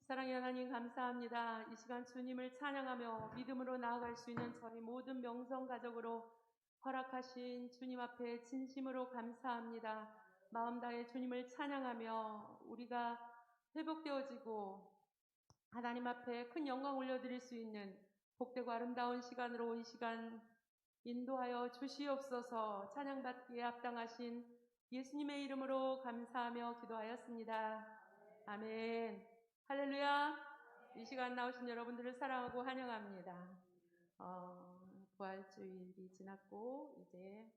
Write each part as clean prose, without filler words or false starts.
사랑의 하나님 감사합니다. 이 시간 주님을 찬양하며 믿음으로 나아갈 수 있는 저희 모든 명성 가족으로 허락하신 주님 앞에 진심으로 감사합니다. 마음 다해 주님을 찬양하며 우리가 회복되어지고 하나님 앞에 큰 영광 올려드릴 수 있는 복되고 아름다운 시간으로 이 시간 인도하여 주시옵소서. 찬양받기에 합당하신 예수님의 이름으로 감사하며 기도하였습니다. 아멘. 할렐루야. 이 시간 나오신 여러분들을 사랑하고 환영합니다. 부활주일이 지났고 이제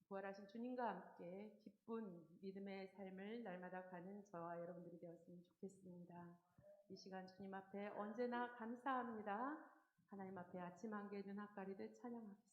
부활하신 주님과 함께 기쁜 믿음의 삶을 날마다 가는 저와 여러분들이 되었으면 좋겠습니다. 이 시간 주님 앞에 언제나 감사합니다. 하나님 앞에 아침 한개 눈 앞가리를 찬양하겠습니다.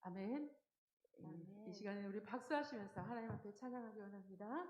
아멘. 이 시간에 우리 박수하시면서 하나님 앞에 찬양하기 원합니다.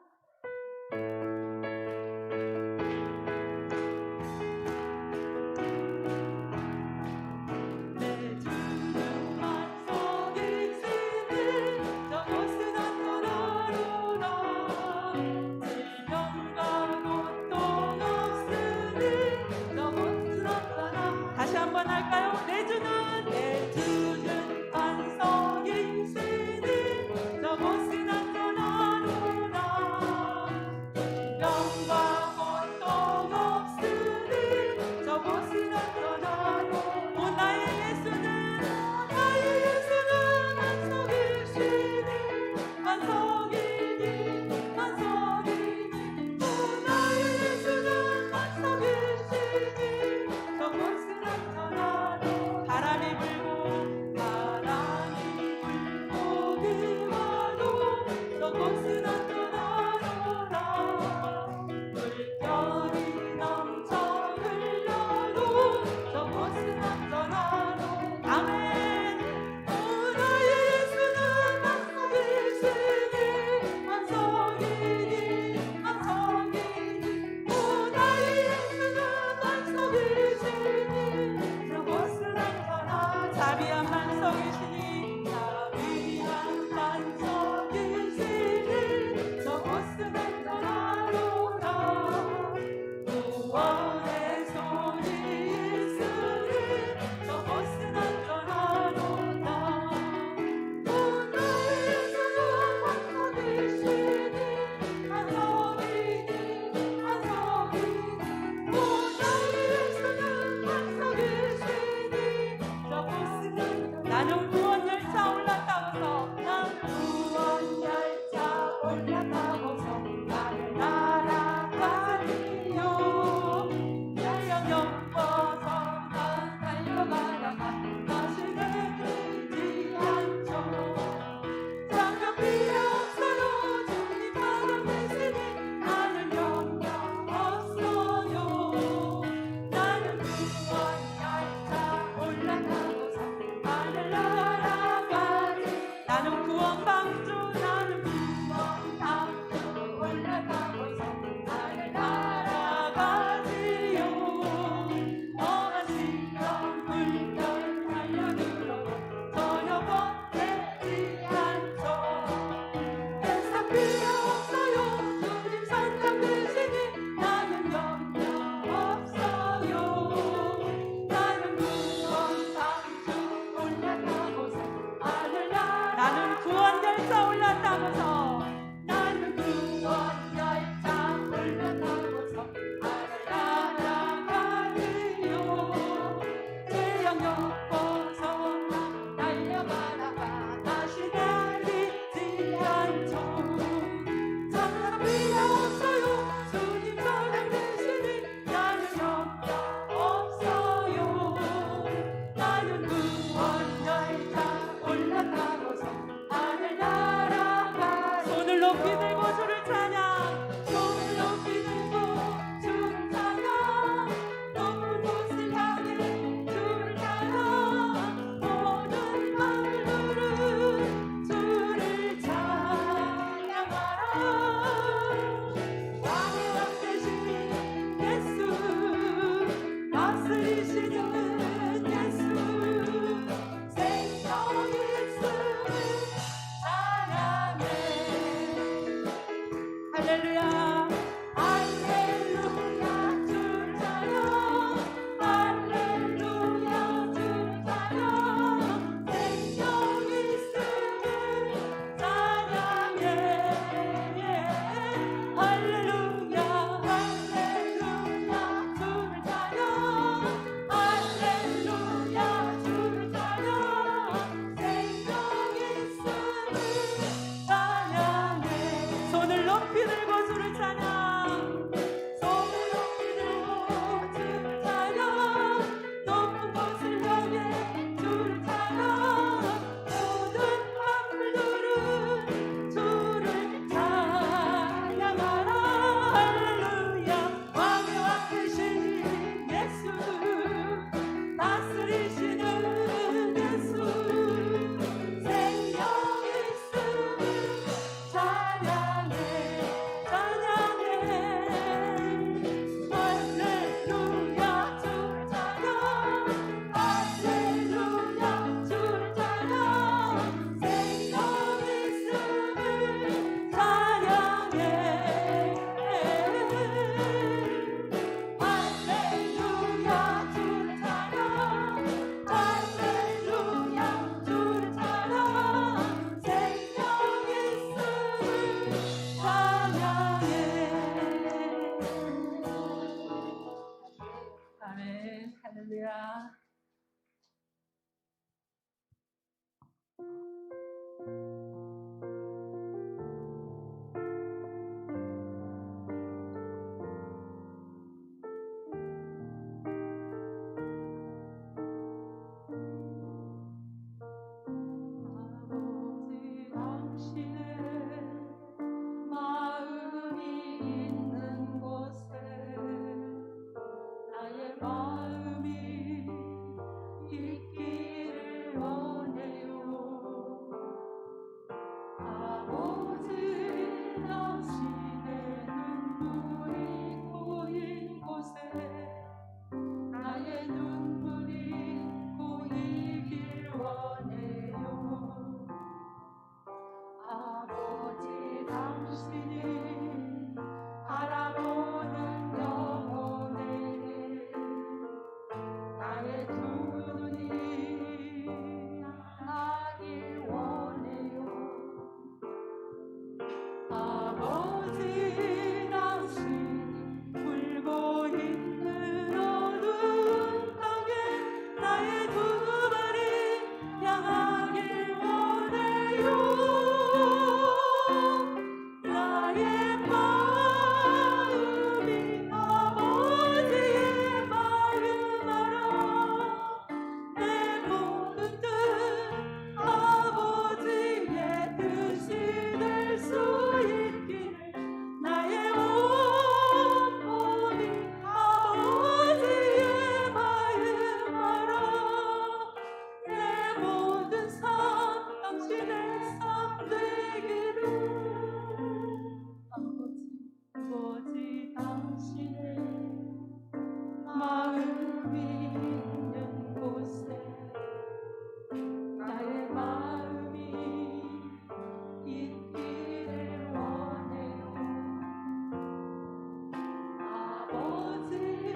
아버지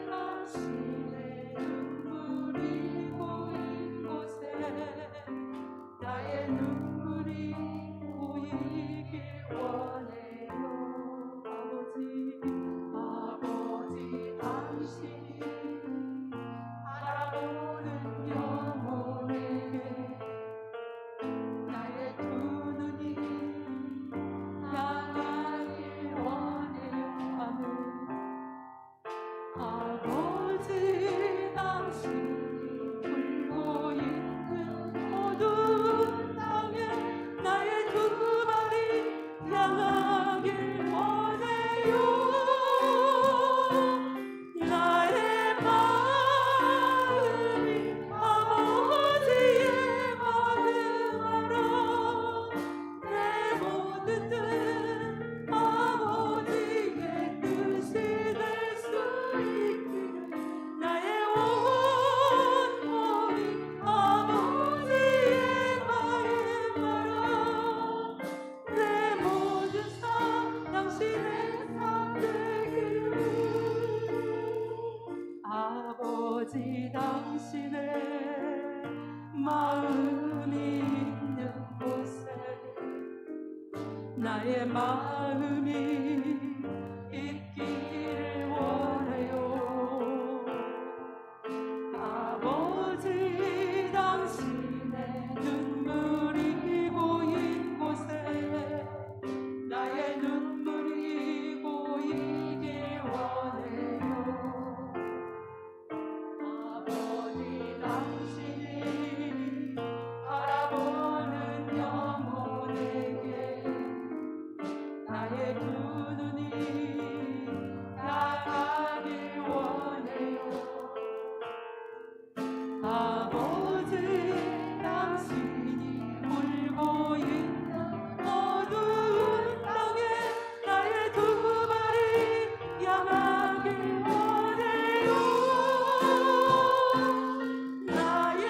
당신의 눈물이 고인 곳에 나의 눈물이 고이길 원해요. 아버지 당신이 바라보는 영혼에게 나의 두 눈이 향하길 원해요. 아버지 당신이 울고 있는 어두운 땅에 나의 두 발이 향하길 원해요. 나의 마음이 아버지의 마음 알아. 내 모든 뜻 아버지의 뜻이 될 수 있기를 나의 온 몸이 아버지의 마음 알아. 내 모든 삶 당신의 삶 되기를 아버지 당신의 마음이 있는 곳에 나의 마음이 있기를 원해요. 아버지 당신의 눈물이 고인 곳에 나의 눈물이 고이길 원해요. 아버지 당신이 바라보는 영혼에게 나의 두 눈이 향하길 원해요. 아버지 당신이 울고 있는 어두운 땅에 나의 두 발이 향하길 원해요. 나의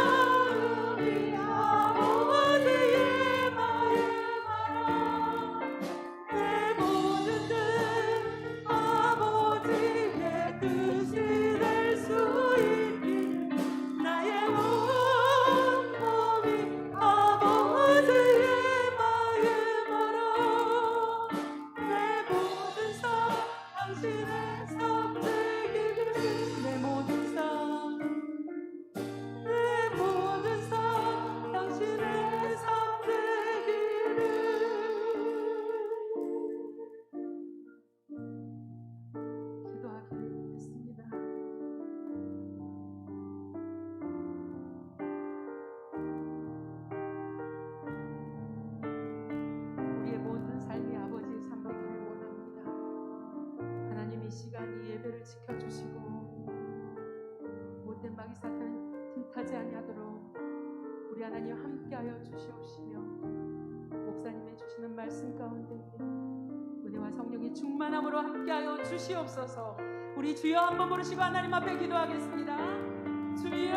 마음이 아버지의 마음 알아. 내 모든 뜻 아버지의 뜻이 될 수 있기를 나의 온 몸이 아버지의 마음 알아. 내 모든 삶 당신의 삶 되기를 내 모든 삶 당신의 삶 되기를 기도하겠습니다. 우리의 모든 삶이 아버지의 삶 되기를 원합니다. 하나님 이 시간 이 예배를 지켜주시고 못된 마귀 사탄 틈타지 아니하도록 우리 하나님 함께하여 주시옵시며 목사님의 주시는 말씀 가운데 은혜와 성령의 충만함으로 함께하여 주시옵소서. 우리 주여 한번 부르시고 하나님 앞에 기도하겠습니다. 주여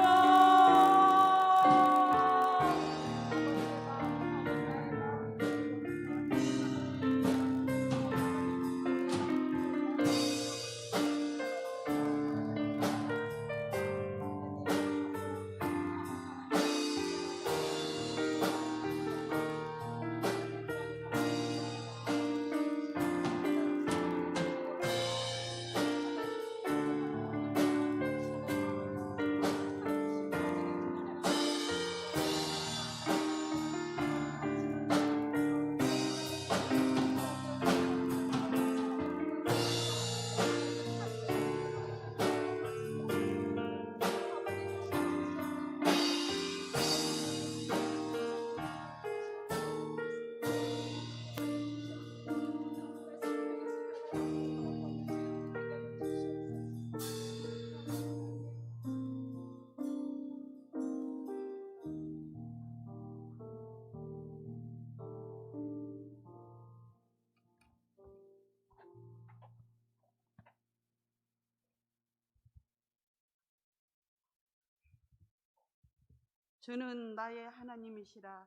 주는 나의 하나님이시라.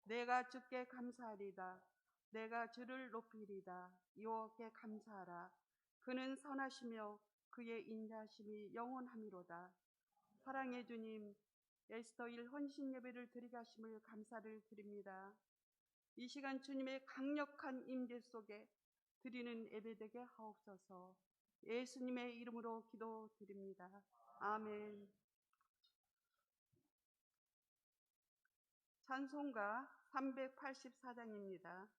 내가 주께 감사하리다. 내가 주를 높이리다. 여호와께 감사하라. 그는 선하시며 그의 인자심이 영원함이로다. 사랑의 주님, 에스더일 헌신 예배를 드리게 하심을 감사를 드립니다. 이 시간 주님의 강력한 임재 속에 드리는 예배되게 하옵소서. 예수님의 이름으로 기도드립니다. 아멘. 찬송가 384장입니다.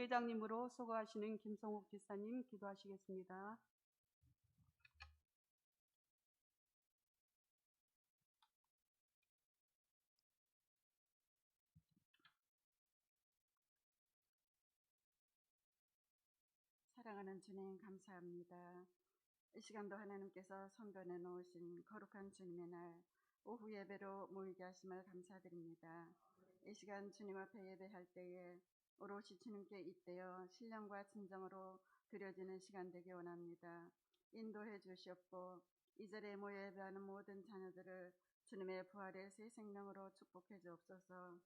부회장님으로 수고하시는 김성욱 지사님 기도하시겠습니다. 사랑하는 주님 감사합니다. 이 시간도 하나님께서 선변해 놓으신 거룩한 주님의 날 오후 예배로 모이게 하심을 감사드립니다. 이 시간 주님 앞에 예배할 때에 오롯이 주님께 잇대어 신령과 진정으로 드려지는 시간 되기 원합니다. 인도해 주시옵고 이 자리에 모여 예배하는 모든 자녀들을 주님의 부활의 새 생명으로 축복해 주옵소서.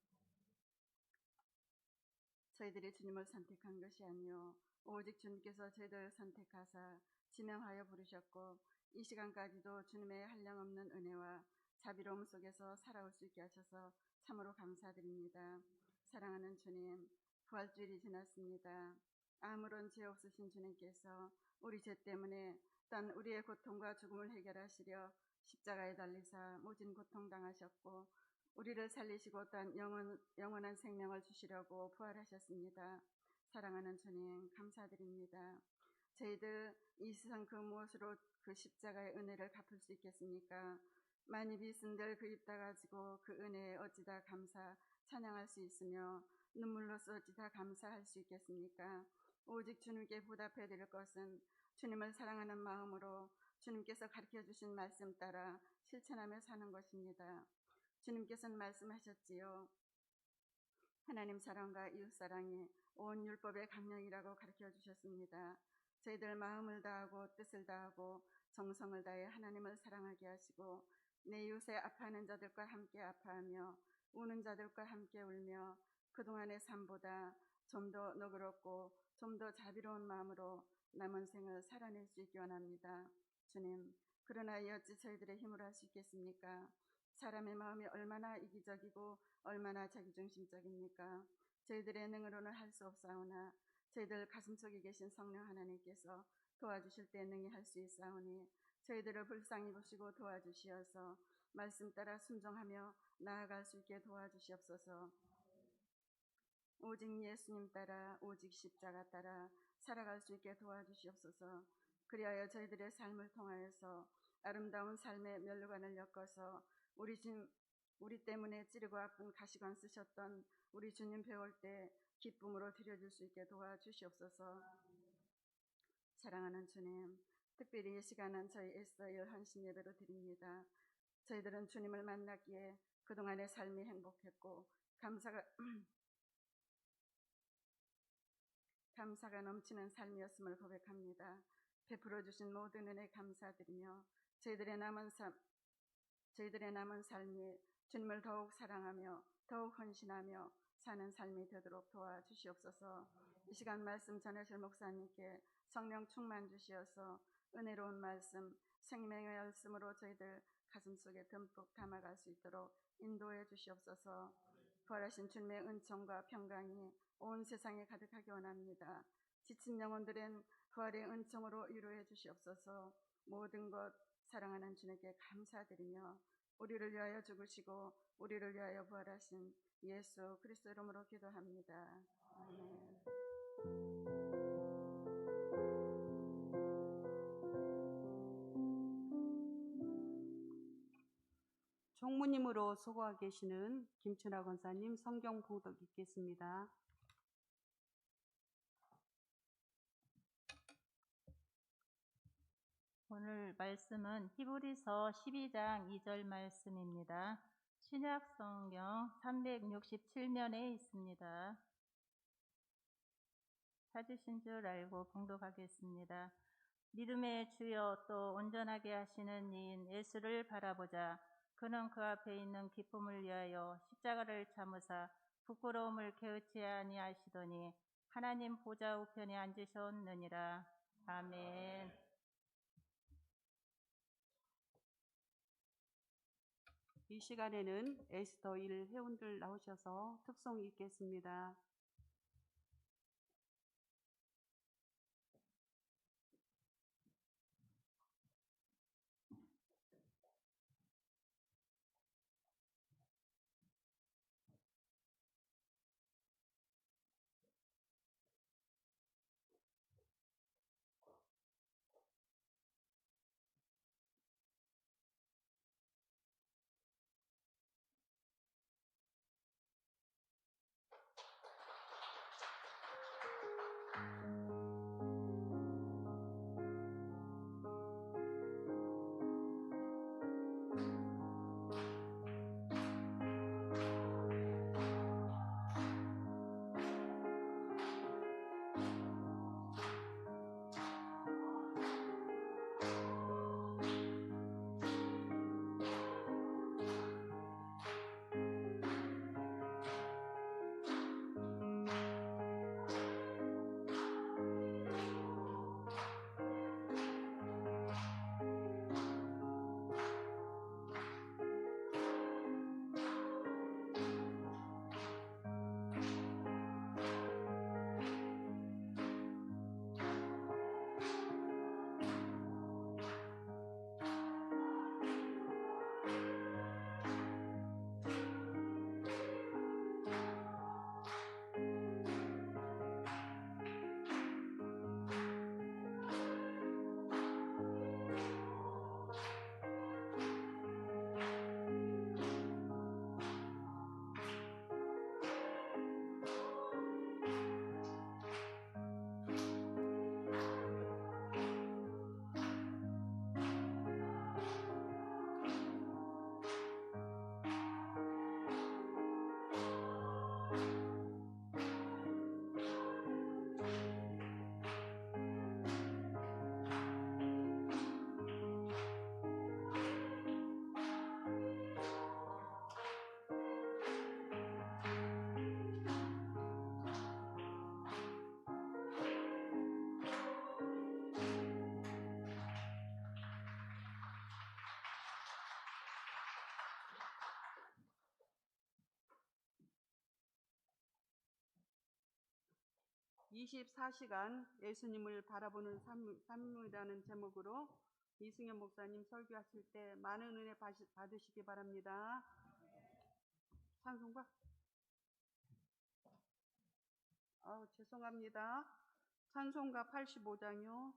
저희들이 주님을 선택한 것이 아니요 오직 주님께서 저희들을 선택하사 지명하여 부르셨고 이 시간까지도 주님의 한량없는 은혜와 자비로움 속에서 살아올 수 있게 하셔서 참으로 감사드립니다. 사랑하는 주님, 부활주일이 지났습니다. 아무런 죄 없으신 주님께서 우리 죄 때문에 단 우리의 고통과 죽음을 해결하시려 십자가에 달리사 모진 고통당하셨고 우리를 살리시고 단 영원한 생명을 주시려고 부활하셨습니다. 사랑하는 주님 감사드립니다. 저희들 이 세상 그 무엇으로 그 십자가의 은혜를 갚을 수 있겠습니까? 많이 빚은들 그 입 닦아지고 그 은혜에 어찌다 감사 찬양할 수 있으며 눈물로써 어찌다 감사할 수 있겠습니까? 오직 주님께 보답해 드릴 것은 주님을 사랑하는 마음으로 주님께서 가르쳐 주신 말씀 따라 실천하며 사는 것입니다. 주님께서는 말씀하셨지요. 하나님 사랑과 이웃 사랑이 온 율법의 강령이라고 가르쳐 주셨습니다. 저희들 마음을 다하고 뜻을 다하고 정성을 다해 하나님을 사랑하게 하시고 내 이웃의 아파하는 자들과 함께 아파하며 우는 자들과 함께 울며 그동안의 삶보다 좀 더 너그럽고 좀 더 자비로운 마음으로 남은 생을 살아낼 수 있기 원합니다. 주님, 그러나 어찌 저희들의 힘으로 할 수 있겠습니까? 사람의 마음이 얼마나 이기적이고 얼마나 자기중심적입니까? 저희들의 능으로는 할 수 없사오나 저희들 가슴속에 계신 성령 하나님께서 도와주실 때 능히 할 수 있사오니 저희들을 불쌍히 보시고 도와주시어서 말씀 따라 순종하며 나아갈 수 있게 도와주시옵소서. 오직 예수님 따라 오직 십자가 따라 살아갈 수 있게 도와주시옵소서. 그리하여 저희들의 삶을 통하여서 아름다운 삶의 면류관을 엮어서 우리 때문에 찌르고 아픈 가시관 쓰셨던 우리 주님 배울 때 기쁨으로 드려줄 수 있게 도와주시옵소서. 사랑하는 주님, 특별히 이 시간은 저희 에스더 열헌신 예배로 드립니다. 저희들은 주님을 만났기에 그동안의 삶이 행복했고 감사가 넘치는 삶이었음을 고백합니다. 베풀어 주신 모든 은혜 감사드리며 저희들의 남은 삶이 주님을 더욱 사랑하며 더욱 헌신하며 사는 삶이 되도록 도와주시옵소서. 이 시간 말씀 전하실 목사님께 성령 충만 주시어서 은혜로운 말씀, 생명의 말씀으로 저희들 가슴속에 듬뿍 담아갈 수 있도록 인도해 주시옵소서. 부활하신 주님의 은총과 평강이 온 세상에 가득하기 원합니다. 지친 영혼들은 부활의 은총으로 위로해 주시옵소서. 모든 것 사랑하는 주님께 감사드리며 우리를 위하여 죽으시고 우리를 위하여 부활하신 예수 그리스도 이름으로 기도합니다. 아멘. 총무님으로 수고하고 계시는 김춘하 권사님 성경 봉독 읽겠습니다. 오늘 말씀은 히브리서 12장 2절 말씀입니다. 신약 성경 367면에 있습니다. 찾으신 줄 알고 봉독하겠습니다. 믿음의 주여 또 온전하게 하시는 이인 예수를 바라보자. 그는 그 앞에 있는 기쁨을 위하여 십자가를 참으사 부끄러움을 개의치 아니하시더니 하나님 보좌 우편에 앉으셨느니라. 아멘. 이 시간에는 에스더 1 회원들 나오셔서 특송 읽겠습니다. 24시간 예수님을 바라보는 삶이라는 제목으로 이승현 목사님 설교하실 때 많은 은혜 받으시기 바랍니다. 찬송가? 죄송합니다. 찬송가 85장이요.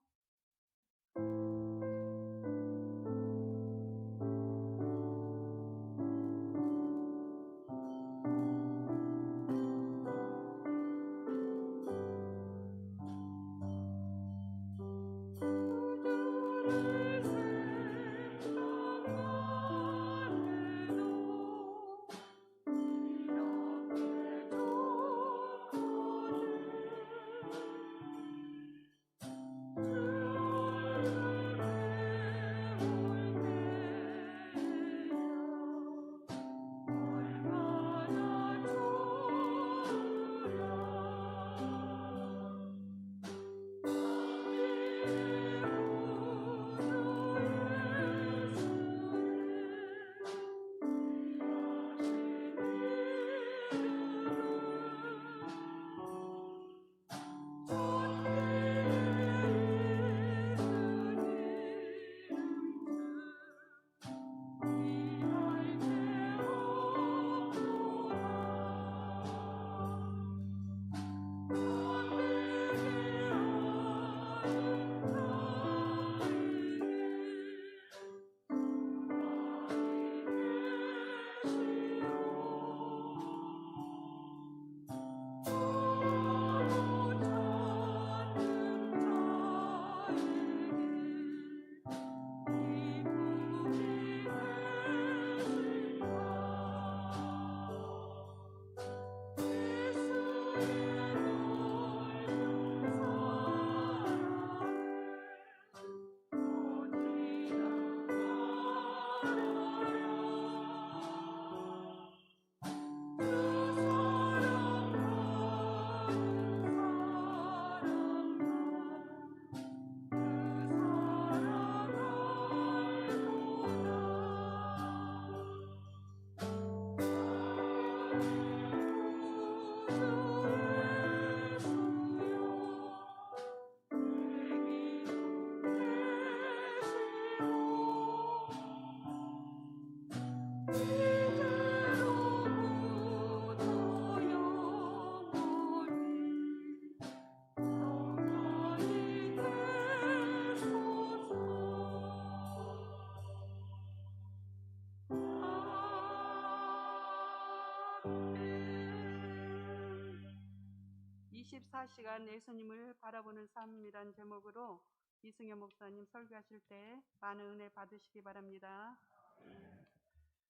(24시간) 예수님을 바라보는 삶이란 제목으로 이승현 목사님 설교하실 때 많은 은혜 받으시기 바랍니다.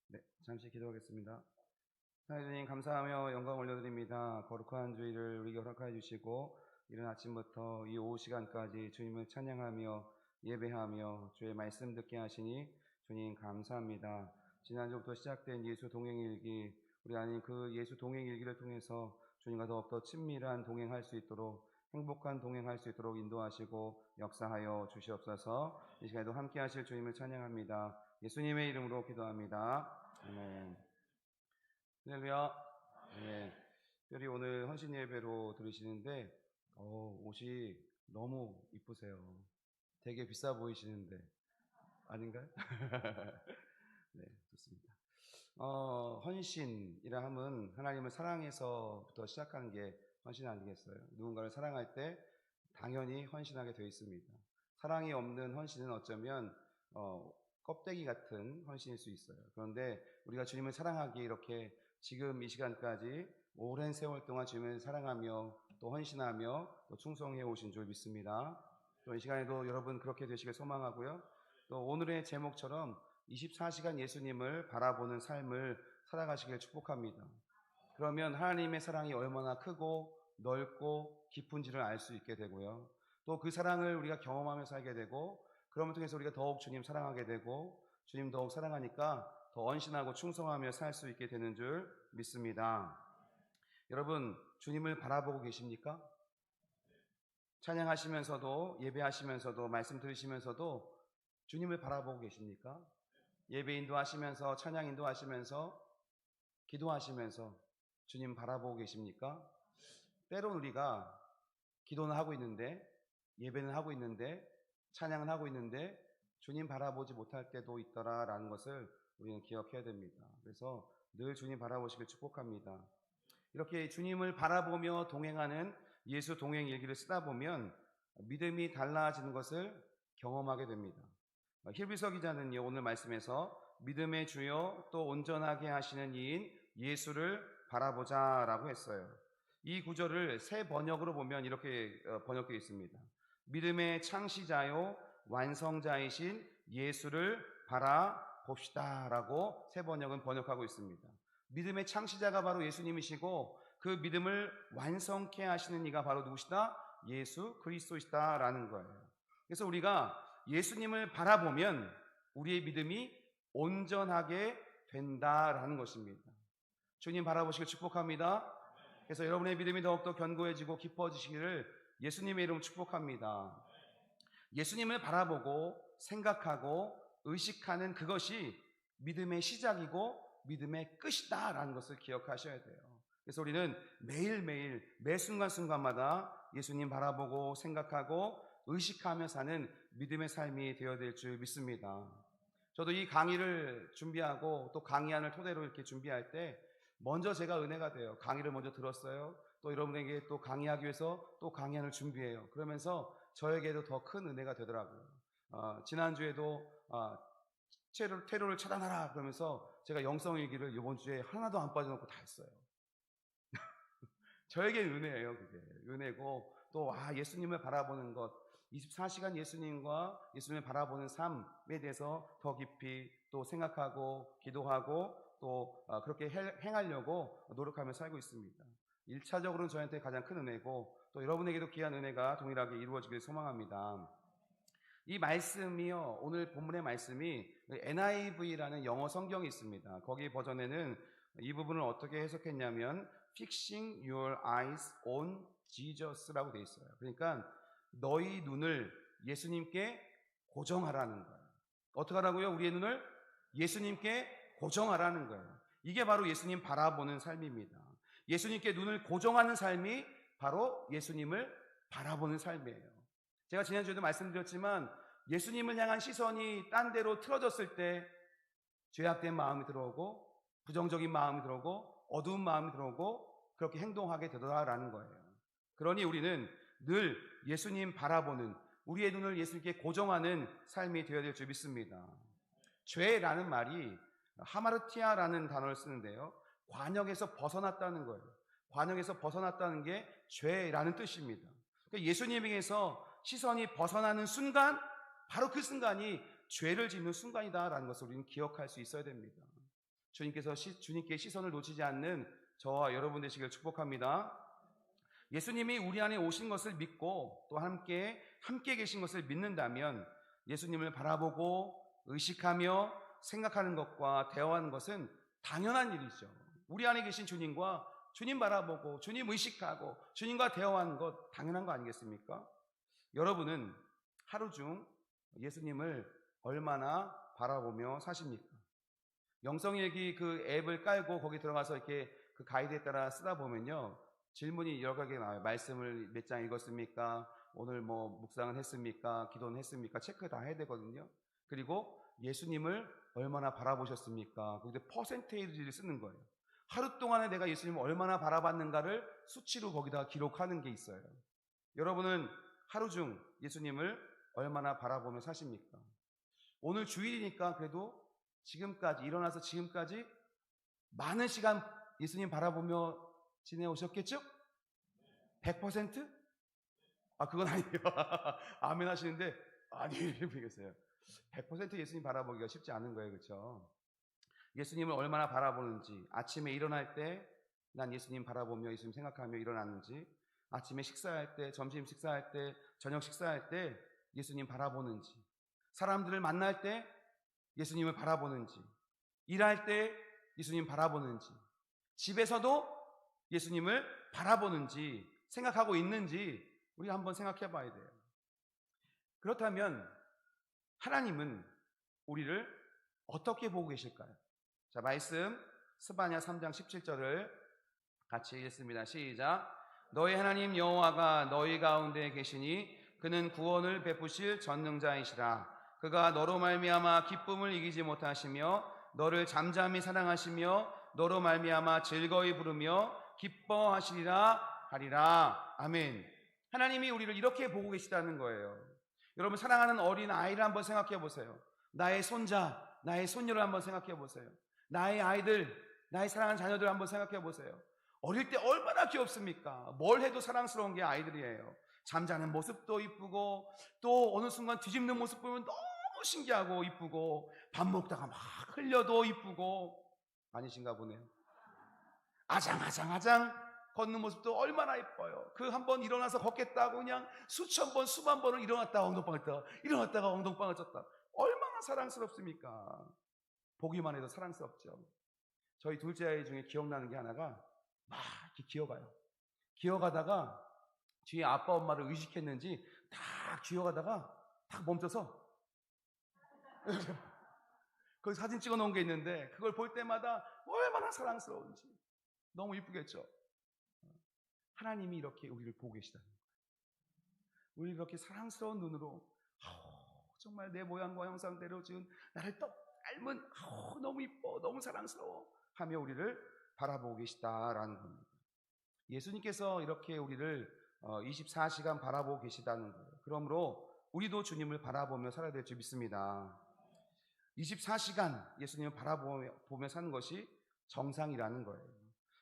네, 잠시 기도하겠습니다. 하나님 감사하며 영광 올려드립니다. 거룩한 주일을 우리에게 허락하여 주시고 이른 아침부터 이 오후 시간까지 주님을 찬양하며 예배하며 주의 말씀 듣게 하시니 주님 감사합니다. 지난주부터 시작된 예수 동행일기, 우리 하나님 그 예수 동행일기를 통해서 주님과 더욱더 친밀한 동행할 수 있도록, 행복한 동행할 수 있도록 인도하시고 역사하여 주시옵소서. 이 시간에도 함께 하실 주님을 찬양합니다. 예수님의 이름으로 기도합니다. 아멘. 할렐루야. 네. 특별히 오늘 헌신 예배로 들으시는데 옷이 너무 이쁘세요. 되게 비싸 보이시는데 아닌가요? 네, 좋습니다. 헌신이라 함은 하나님을 사랑해서부터 시작하는 게 헌신 아니겠어요? 누군가를 사랑할 때 당연히 헌신하게 되어 있습니다. 사랑이 없는 헌신은 어쩌면 껍데기 같은 헌신일 수 있어요. 그런데 우리가 주님을 사랑하기에 이렇게 지금 이 시간까지 오랜 세월 동안 주님을 사랑하며 또 헌신하며 또 충성해 오신 줄 믿습니다. 또 이 시간에도 여러분 그렇게 되시길 소망하고요. 또 오늘의 제목처럼 24시간 예수님을 바라보는 삶을 살아가시길 축복합니다. 그러면 하나님의 사랑이 얼마나 크고 넓고 깊은지를 알 수 있게 되고요. 또 그 사랑을 우리가 경험하며 살게 되고, 그러면 통해서 우리가 더욱 주님 사랑하게 되고, 주님 더욱 사랑하니까 더 언신하고 충성하며 살 수 있게 되는 줄 믿습니다. 여러분, 주님을 바라보고 계십니까? 찬양하시면서도, 예배하시면서도, 말씀 들으시면서도 주님을 바라보고 계십니까? 예배인도 하시면서, 찬양인도 하시면서, 기도하시면서 주님 바라보고 계십니까? 때론 우리가 기도는 하고 있는데, 예배는 하고 있는데, 찬양은 하고 있는데 주님 바라보지 못할 때도 있더라라는 것을 우리는 기억해야 됩니다. 그래서 늘 주님 바라보시길 축복합니다. 이렇게 주님을 바라보며 동행하는 예수 동행 일기를 쓰다 보면 믿음이 달라지는 것을 경험하게 됩니다. 힐비서 기자는요, 오늘 말씀에서 믿음의 주요 또 온전하게 하시는 이인 예수를 바라보자라고 했어요. 이 구절을 새 번역으로 보면 이렇게 번역되어 있습니다. 믿음의 창시자요 완성자이신 예수를 바라봅시다 라고 새 번역은 번역하고 있습니다. 믿음의 창시자가 바로 예수님이시고 그 믿음을 완성케 하시는 이가 바로 누구시다? 예수 그리스도시다 라는 거예요. 그래서 우리가 예수님을 바라보면 우리의 믿음이 온전하게 된다라는 것입니다. 주님 바라보시길 축복합니다. 그래서 여러분의 믿음이 더욱더 견고해지고 깊어지시기를 예수님의 이름으로 축복합니다. 예수님을 바라보고 생각하고 의식하는 그것이 믿음의 시작이고 믿음의 끝이다 라는 것을 기억하셔야 돼요. 그래서 우리는 매일매일 매 순간순간마다 예수님 바라보고 생각하고 의식하며 사는 믿음의 삶이 되어야 될 줄 믿습니다. 저도 이 강의를 준비하고 또 강의안을 토대로 이렇게 준비할 때 먼저 제가 은혜가 돼요. 강의를 먼저 들었어요. 또 여러분에게 또 강의하기 위해서 또 강의안을 준비해요. 그러면서 저에게도 더 큰 은혜가 되더라고요. 지난주에도 테러를 차단하라 그러면서 제가 영성일기를 이번 주에 하나도 안 빠져놓고 다 했어요. 저에게 은혜예요. 그게 은혜고 또 예수님을 바라보는 것 24시간 예수님과 예수님을 바라보는 삶에 대해서 더 깊이 또 생각하고 기도하고 또 그렇게 행하려고 노력하며 살고 있습니다. 1차적으로는 저한테 가장 큰 은혜고 또 여러분에게도 귀한 은혜가 동일하게 이루어지길 소망합니다. 이 말씀이요, 오늘 본문의 말씀이 NIV라는 영어 성경이 있습니다. 거기 버전에는 이 부분을 어떻게 해석했냐면 Fixing your eyes on Jesus라고 되어 있어요. 그러니까 너희 눈을 예수님께 고정하라는 거예요. 어떻게 하라고요? 우리의 눈을 예수님께 고정하라는 거예요. 이게 바로 예수님 바라보는 삶입니다. 예수님께 눈을 고정하는 삶이 바로 예수님을 바라보는 삶이에요. 제가 지난주에도 말씀드렸지만 예수님을 향한 시선이 딴 데로 틀어졌을 때 죄악된 마음이 들어오고 부정적인 마음이 들어오고 어두운 마음이 들어오고 그렇게 행동하게 되더라라는 거예요. 그러니 우리는 늘 예수님 바라보는 우리의 눈을 예수님께 고정하는 삶이 되어야 될 줄 믿습니다. 죄라는 말이 하마르티아라는 단어를 쓰는데요. 관역에서 벗어났다는 거예요. 관역에서 벗어났다는 게 죄라는 뜻입니다. 그러니까 예수님에게서 시선이 벗어나는 순간 바로 그 순간이 죄를 짓는 순간이다라는 것을 우리는 기억할 수 있어야 됩니다. 주님께 시선을 놓치지 않는 저와 여러분 되시길 축복합니다. 예수님이 우리 안에 오신 것을 믿고 또 함께 계신 것을 믿는다면 예수님을 바라보고 의식하며 생각하는 것과 대화하는 것은 당연한 일이죠. 우리 안에 계신 주님과 주님 바라보고 주님 의식하고 주님과 대화하는 것 당연한 거 아니겠습니까? 여러분은 하루 중 예수님을 얼마나 바라보며 사십니까? 영성일기 그 앱을 깔고 거기 들어가서 이렇게 그 가이드에 따라 쓰다 보면요, 질문이 여러 개 나와요. 말씀을 몇 장 읽었습니까? 오늘 뭐 묵상은 했습니까? 기도는 했습니까? 체크 다 해야 되거든요. 그리고 예수님을 얼마나 바라보셨습니까? 거기에 퍼센테이지를 쓰는 거예요. 하루 동안에 내가 예수님을 얼마나 바라봤는가를 수치로 거기다가 기록하는 게 있어요. 여러분은 하루 중 예수님을 얼마나 바라보며 사십니까? 오늘 주일이니까 그래도 지금까지 일어나서 지금까지 많은 시간 예수님 바라보며 지내오셨겠죠? 100%? 그건 아니에요. 아멘 하시는데 아니에요. 모르겠어요. 100% 예수님 바라보기가 쉽지 않은 거예요. 그렇죠? 예수님을 얼마나 바라보는지, 아침에 일어날 때 난 예수님 바라보며 예수님 생각하며 일어났는지, 아침에 식사할 때, 점심 식사할 때, 저녁 식사할 때 예수님 바라보는지, 사람들을 만날 때 예수님을 바라보는지, 일할 때 예수님 바라보는지, 집에서도 예수님을 바라보는지 생각하고 있는지 우리가 한번 생각해 봐야 돼요. 그렇다면 하나님은 우리를 어떻게 보고 계실까요? 자, 말씀 스바냐 3장 17절을 같이 읽겠습니다. 시작. 너희 하나님 여호와가 너희 가운데 계시니 그는 구원을 베푸실 전능자이시라. 그가 너로 말미암아 기쁨을 이기지 못하시며 너를 잠잠히 사랑하시며 너로 말미암아 즐거이 부르며 기뻐하시리라 하리라. 아멘. 하나님이 우리를 이렇게 보고 계시다는 거예요. 여러분, 사랑하는 어린 아이를 한번 생각해 보세요. 나의 손자, 나의 손녀를 한번 생각해 보세요. 나의 아이들, 나의 사랑하는 자녀들 한번 생각해 보세요. 어릴 때 얼마나 귀엽습니까? 뭘 해도 사랑스러운 게 아이들이에요. 잠자는 모습도 이쁘고, 또 어느 순간 뒤집는 모습 보면 너무 신기하고 이쁘고, 밥 먹다가 막 흘려도 이쁘고. 아니신가 보네요. 아장아장 걷는 모습도 얼마나 이뻐요. 그 한 번 일어나서 걷겠다고 그냥 수천 번, 수만 번을 일어났다가 엉덩방을 떴다, 일어났다가 엉덩방을 쳤다. 얼마나 사랑스럽습니까? 보기만 해도 사랑스럽죠. 저희 둘째 아이 중에 기억나는 게 하나가 막 이렇게 기어가요. 기어가다가 뒤에 아빠 엄마를 의식했는지 딱 기어가다가 딱 멈춰서 거기 사진 찍어 놓은 게 있는데 그걸 볼 때마다 얼마나 사랑스러운지 너무 이쁘겠죠. 하나님이 이렇게 우리를 보고 계시다는 거예요. 우리를 그렇게 사랑스러운 눈으로 정말 내 모양과 형상대로 지은 나를 똑 닮은 너무 이뻐, 너무 사랑스러워 하며 우리를 바라보고 계시다라는 겁니다. 예수님께서 이렇게 우리를 24시간 바라보고 계시다는 거예요. 그러므로 우리도 주님을 바라보며 살아야 될 줄 믿습니다. 24시간 예수님을 바라보며 사는 것이 정상이라는 거예요.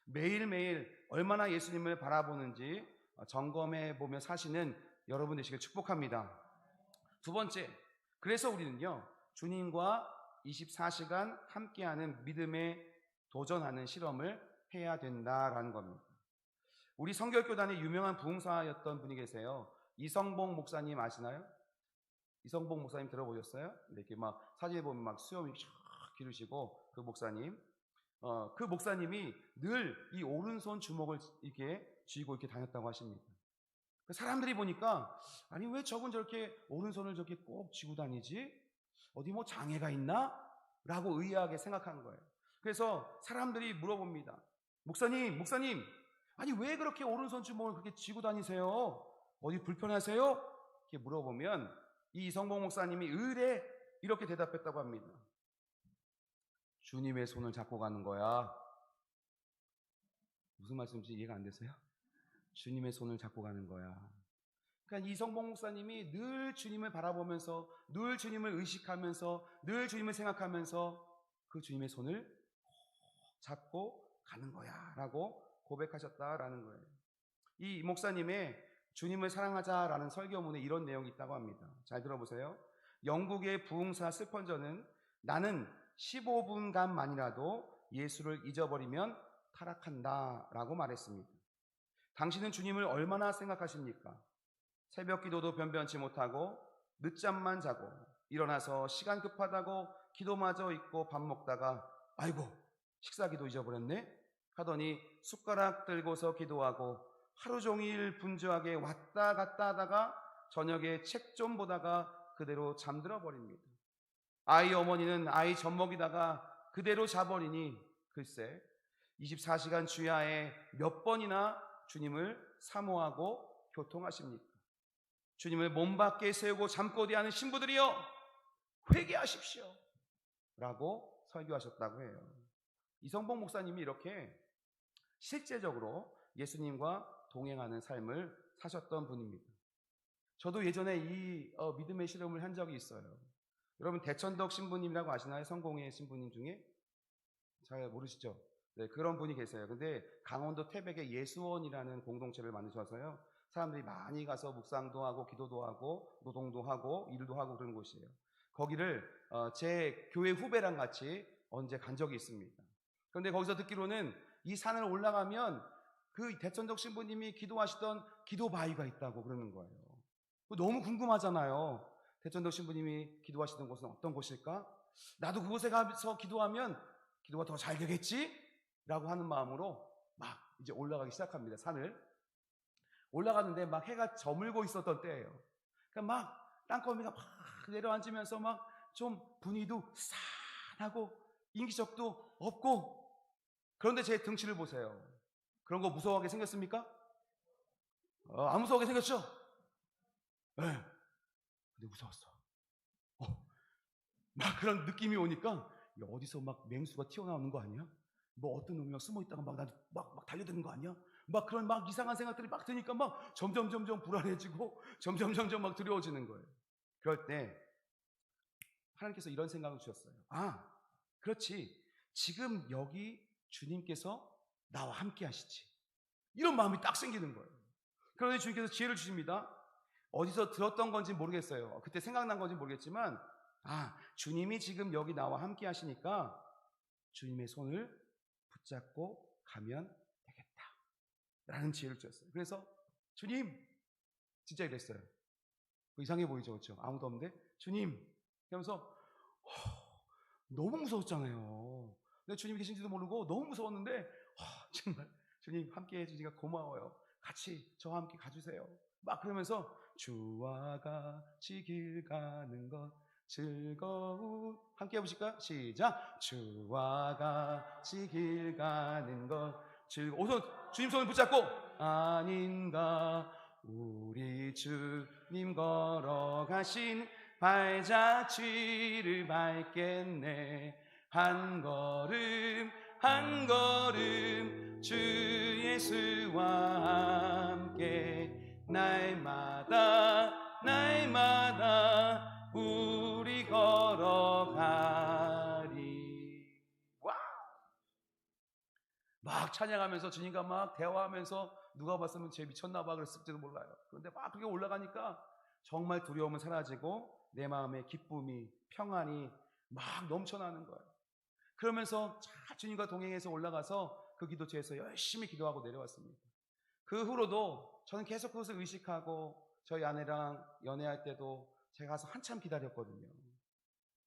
매일매일 얼마나 예수님을 바라보는지 점검해 보며 사시는 여러분 되시길 축복합니다. 두 번째, 그래서 우리는요, 주님과 24시간 함께하는 믿음에 도전하는 실험을 해야 된다라는 겁니다. 우리 성결교단의 유명한 부흥사였던 분이 계세요. 이성봉 목사님 아시나요? 이성봉 목사님 들어보셨어요? 이렇게 막 사진에 보면 막 수염이 쫙 기르시고 그 목사님. 그 목사님이 늘 이 오른손 주먹을 이렇게 쥐고 이렇게 다녔다고 하십니다. 사람들이 보니까 아니 왜 저분 저렇게 오른손을 저렇게 꼭 쥐고 다니지? 어디 뭐 장애가 있나? 라고 의아하게 생각한 거예요. 그래서 사람들이 물어봅니다. 목사님, 아니 왜 그렇게 오른손 주먹을 그렇게 쥐고 다니세요? 어디 불편하세요? 이렇게 물어보면 이 이성봉 목사님이 의뢰 이렇게 대답했다고 합니다. 주님의 손을 잡고 가는 거야. 무슨 말씀인지 이해가 안 되세요? 주님의 손을 잡고 가는 거야. 그러니까 이성봉 목사님이 늘 주님을 바라보면서, 늘 주님을 의식하면서, 늘 주님을 생각하면서 그 주님의 손을 잡고 가는 거야 라고 고백하셨다라는 거예요. 이 목사님의 주님을 사랑하자라는 설교문에 이런 내용이 있다고 합니다. 잘 들어보세요. 영국의 부흥사 스펀저는 나는 15분간만이라도 예수를 잊어버리면 타락한다 라고 말했습니다. 당신은 주님을 얼마나 생각하십니까? 새벽 기도도 변변치 못하고 늦잠만 자고 일어나서 시간 급하다고 기도마저 잊고 밥 먹다가 아이고 식사 기도 잊어버렸네 하더니 숟가락 들고서 기도하고 하루 종일 분주하게 왔다 갔다 하다가 저녁에 책 좀 보다가 그대로 잠들어 버립니다. 아이 어머니는 아이 젖먹이다가 그대로 자버리니 글쎄 24시간 주야에 몇 번이나 주님을 사모하고 교통하십니까? 주님을 몸 밖에 세우고 잠꼬대 하는 신부들이여 회개하십시오 라고 설교하셨다고 해요. 이성봉 목사님이 이렇게 실제적으로 예수님과 동행하는 삶을 사셨던 분입니다. 저도 예전에 이 믿음의 실험을 한 적이 있어요. 여러분 대천덕 신부님이라고 아시나요? 성공회 신부님 중에? 잘 모르시죠? 네, 그런 분이 계세요. 근데 강원도 태백에 예수원이라는 공동체를 만드셔서요. 사람들이 많이 가서 묵상도 하고 기도도 하고 노동도 하고 일도 하고 그런 곳이에요. 거기를 제 교회 후배랑 같이 언제 간 적이 있습니다. 그런데 거기서 듣기로는 이 산을 올라가면 그 대천덕 신부님이 기도하시던 기도 바위가 있다고 그러는 거예요. 너무 궁금하잖아요. 대천덕 신부님이 기도하시던 곳은 어떤 곳일까? 나도 그곳에 가서 기도하면 기도가 더 잘 되겠지? 라고 하는 마음으로 막 이제 올라가기 시작합니다. 산을. 올라가는데 막 해가 저물고 있었던 때예요. 그러니까 막 땅거미가 막 내려앉으면서 막 좀 분위기도 싸하고 인기척도 없고 그런데 제 등치를 보세요. 그런 거 무서워하게 생겼습니까? 안 무서워하게 생겼죠? 네. 근데 무서웠어. 막 그런 느낌이 오니까 어디서 막 맹수가 튀어나오는 거 아니야? 뭐 어떤 놈이 막 숨어 있다가 막 달려드는 거 아니야? 막 그런 막 이상한 생각들이 막 드니까 막 점점 불안해지고 점점 막 두려워지는 거예요. 그럴 때 하나님께서 이런 생각을 주셨어요. 아, 그렇지. 지금 여기 주님께서 나와 함께 하시지. 이런 마음이 딱 생기는 거예요. 그러니 주님께서 지혜를 주십니다. 어디서 들었던 건지 모르겠어요. 그때 생각난 건지 모르겠지만, 아, 주님이 지금 여기 나와 함께 하시니까 주님의 손을 붙잡고 가면 되겠다 라는 지혜를 주셨어요. 그래서 주님, 진짜 이랬어요. 이상해 보이죠? 그렇죠? 아무도 없는데 주님 하면서 너무 무서웠잖아요. 근데 주님이 계신지도 모르고 너무 무서웠는데 정말 주님 함께 해주시니까 고마워요. 같이 저와 함께 가주세요. 막 그러면서 주와 같이 길 가는 것 즐거운, 함께 해보실까요? 시작. 주와 같이 길 가는 것 즐거운, 주님 손을 붙잡고 아닌가 우리 주님 걸어가신 발자취를 밟겠네. 한 걸음 한 걸음 주 예수와 함께 날마다 우리 걸어가리. 와! 막 찬양하면서 주님과 막 대화하면서 누가 봤으면 쟤 미쳤나 봐 그랬을지도 몰라요. 그런데 막 그렇게 올라가니까 정말 두려움은 사라지고 내 마음에 기쁨이, 평안이 막 넘쳐나는 거예요. 그러면서 주님과 동행해서 올라가서 그 기도처에서 열심히 기도하고 내려왔습니다. 그 후로도 저는 계속 그것을 의식하고 저희 아내랑 연애할 때도 제가 가서 한참 기다렸거든요.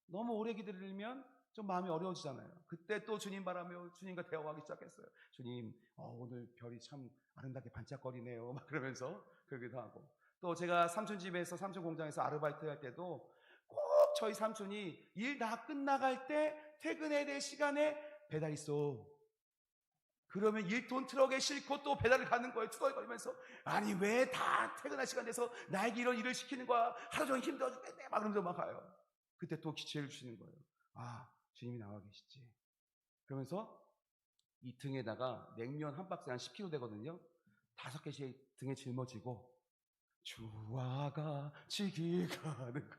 너무 오래 기다리면 좀 마음이 어려워지잖아요. 그때 또 주님 바라며 주님과 대화하기 시작했어요. 주님, 오늘 별이 참 아름답게 반짝거리네요. 막 그러면서 그러기도 하고, 또 제가 삼촌 집에서 삼촌 공장에서 아르바이트 할 때도 꼭 저희 삼촌이 일 다 끝나갈 때 퇴근해야 될 시간에 배달 있어. 그러면 1톤 트럭에 싣고 또 배달을 가는 거예요. 투덜거리면서. 아니 왜 다 퇴근할 시간 돼서 나에게 이런 일을 시키는 거야. 하루 종일 힘들어 죽겠네. 막 그러면서 막 가요. 그때 또 기회를 주시는 거예요. 아, 주님이 나와 계시지. 그러면서 이 등에다가 냉면 한 박스에 한 10kg 되거든요. 5개씩 등에 짊어지고 주와 같이 길 가는 거.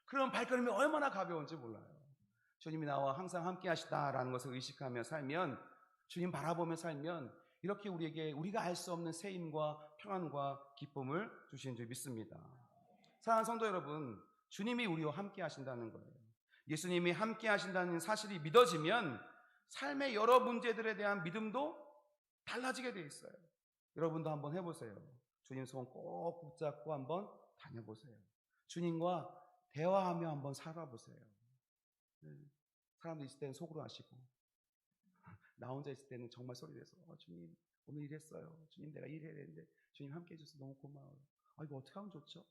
그럼 발걸음이 얼마나 가벼운지 몰라요. 주님이 나와 항상 함께 하시다라는 것을 의식하며 살면, 주님 바라보며 살면 이렇게 우리에게 우리가 알 수 없는 세임과 평안과 기쁨을 주시는 줄 믿습니다. 사랑하는 성도 여러분, 주님이 우리와 함께 하신다는 거예요. 예수님이 함께 하신다는 사실이 믿어지면 삶의 여러 문제들에 대한 믿음도 달라지게 돼 있어요. 여러분도 한번 해보세요. 주님 손 꼭 붙잡고 한번 다녀보세요. 주님과 대화하며 한번 살아보세요. 사람들 있을 때는 속으로 하시고, 나 혼자 있을 때는 정말 소리 내서 주님 오늘 이랬어요. 주님 내가 일해야 되는데 주님 함께 해줘서 너무 고마워요. 이거 어떻게 하면 좋죠?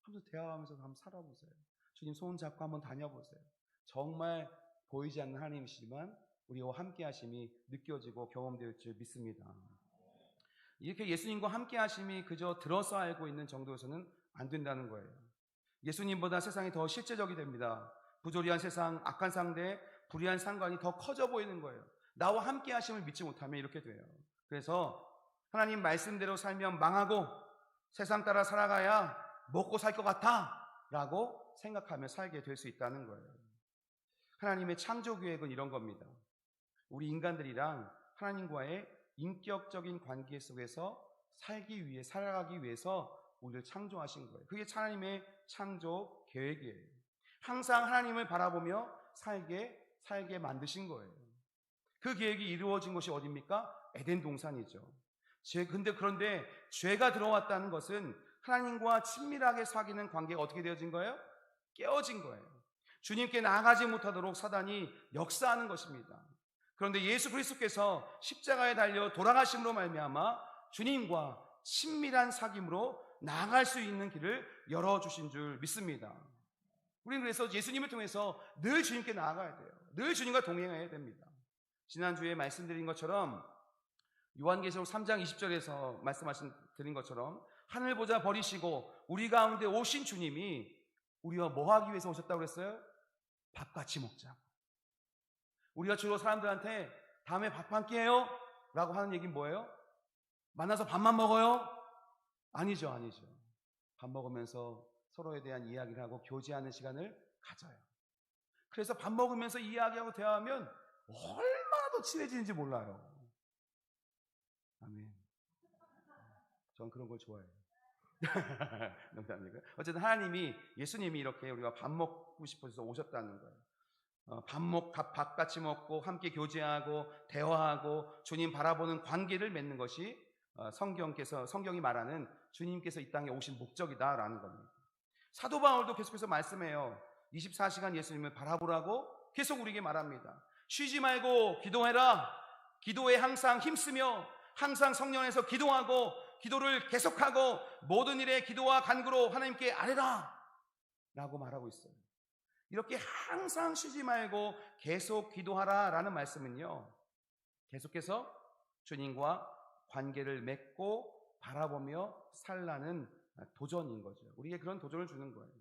하면서 대화하면서 한번 살아보세요. 주님 손 잡고 한번 다녀보세요. 정말 보이지 않는 하나님이시지만 우리와 함께 하심이 느껴지고 경험될 줄 믿습니다. 이렇게 예수님과 함께 하심이 그저 들어서 알고 있는 정도에서는 안 된다는 거예요. 예수님보다 세상이 더 실제적이 됩니다. 부조리한 세상, 악한 상대, 불의한 상관이 더 커져 보이는 거예요. 나와 함께 하심을 믿지 못하면 이렇게 돼요. 그래서 하나님 말씀대로 살면 망하고 세상 따라 살아가야 먹고 살 것 같아 라고 생각하며 살게 될 수 있다는 거예요. 하나님의 창조 계획은 이런 겁니다. 우리 인간들이랑 하나님과의 인격적인 관계 속에서 살아가기 위해서 우리를 창조하신 거예요. 그게 하나님의 창조 계획이에요. 항상 하나님을 바라보며 살게 만드신 거예요. 그 계획이 이루어진 곳이 어디입니까? 에덴 동산이죠. 그런데 죄가 들어왔다는 것은 하나님과 친밀하게 사귀는 관계가 어떻게 되어진 거예요? 깨어진 거예요. 주님께 나아가지 못하도록 사단이 역사하는 것입니다. 그런데 예수 그리스도께서 십자가에 달려 돌아가심으로 말미암아 주님과 친밀한 사귐으로 나아갈 수 있는 길을 열어주신 줄 믿습니다. 우리는 그래서 예수님을 통해서 늘 주님께 나아가야 돼요. 늘 주님과 동행해야 됩니다. 지난주에 말씀드린 것처럼 요한계시록 3장 20절에서 말씀하신 드린 것처럼 하늘 보좌 버리시고 우리 가운데 오신 주님이 우리와 뭐 하기 위해서 오셨다고 그랬어요? 밥같이 먹자고. 우리가 주로 사람들한테 다음에 밥 한 끼 해요? 라고 하는 얘기는 뭐예요? 만나서 밥만 먹어요? 아니죠, 아니죠. 밥 먹으면서 서로에 대한 이야기를 하고 교제하는 시간을 가져요. 그래서 밥 먹으면서 이야기하고 대화하면 얼마나 더 친해지는지 몰라요. 아멘. 전 그런 걸 좋아해요. 농담이고요. 어쨌든 하나님이, 예수님이 이렇게 우리가 밥 먹고 싶어서 오셨다는 거예요. 밥 같이 먹고 함께 교제하고 대화하고 주님 바라보는 관계를 맺는 것이 성경이 말하는 주님께서 이 땅에 오신 목적이다라는 겁니다. 사도 바울도 계속해서 말씀해요. 24시간 예수님을 바라보라고 계속 우리에게 말합니다. 쉬지 말고 기도해라. 기도에 항상 힘쓰며 항상 성령 안에서 기도하고 기도를 계속하고 모든 일에 기도와 간구로 하나님께 아뢰라 라고 말하고 있어요. 이렇게 항상 쉬지 말고 계속 기도하라 라는 말씀은요, 계속해서 주님과 관계를 맺고 바라보며 살라는 도전인 거죠. 우리에게 그런 도전을 주는 거예요.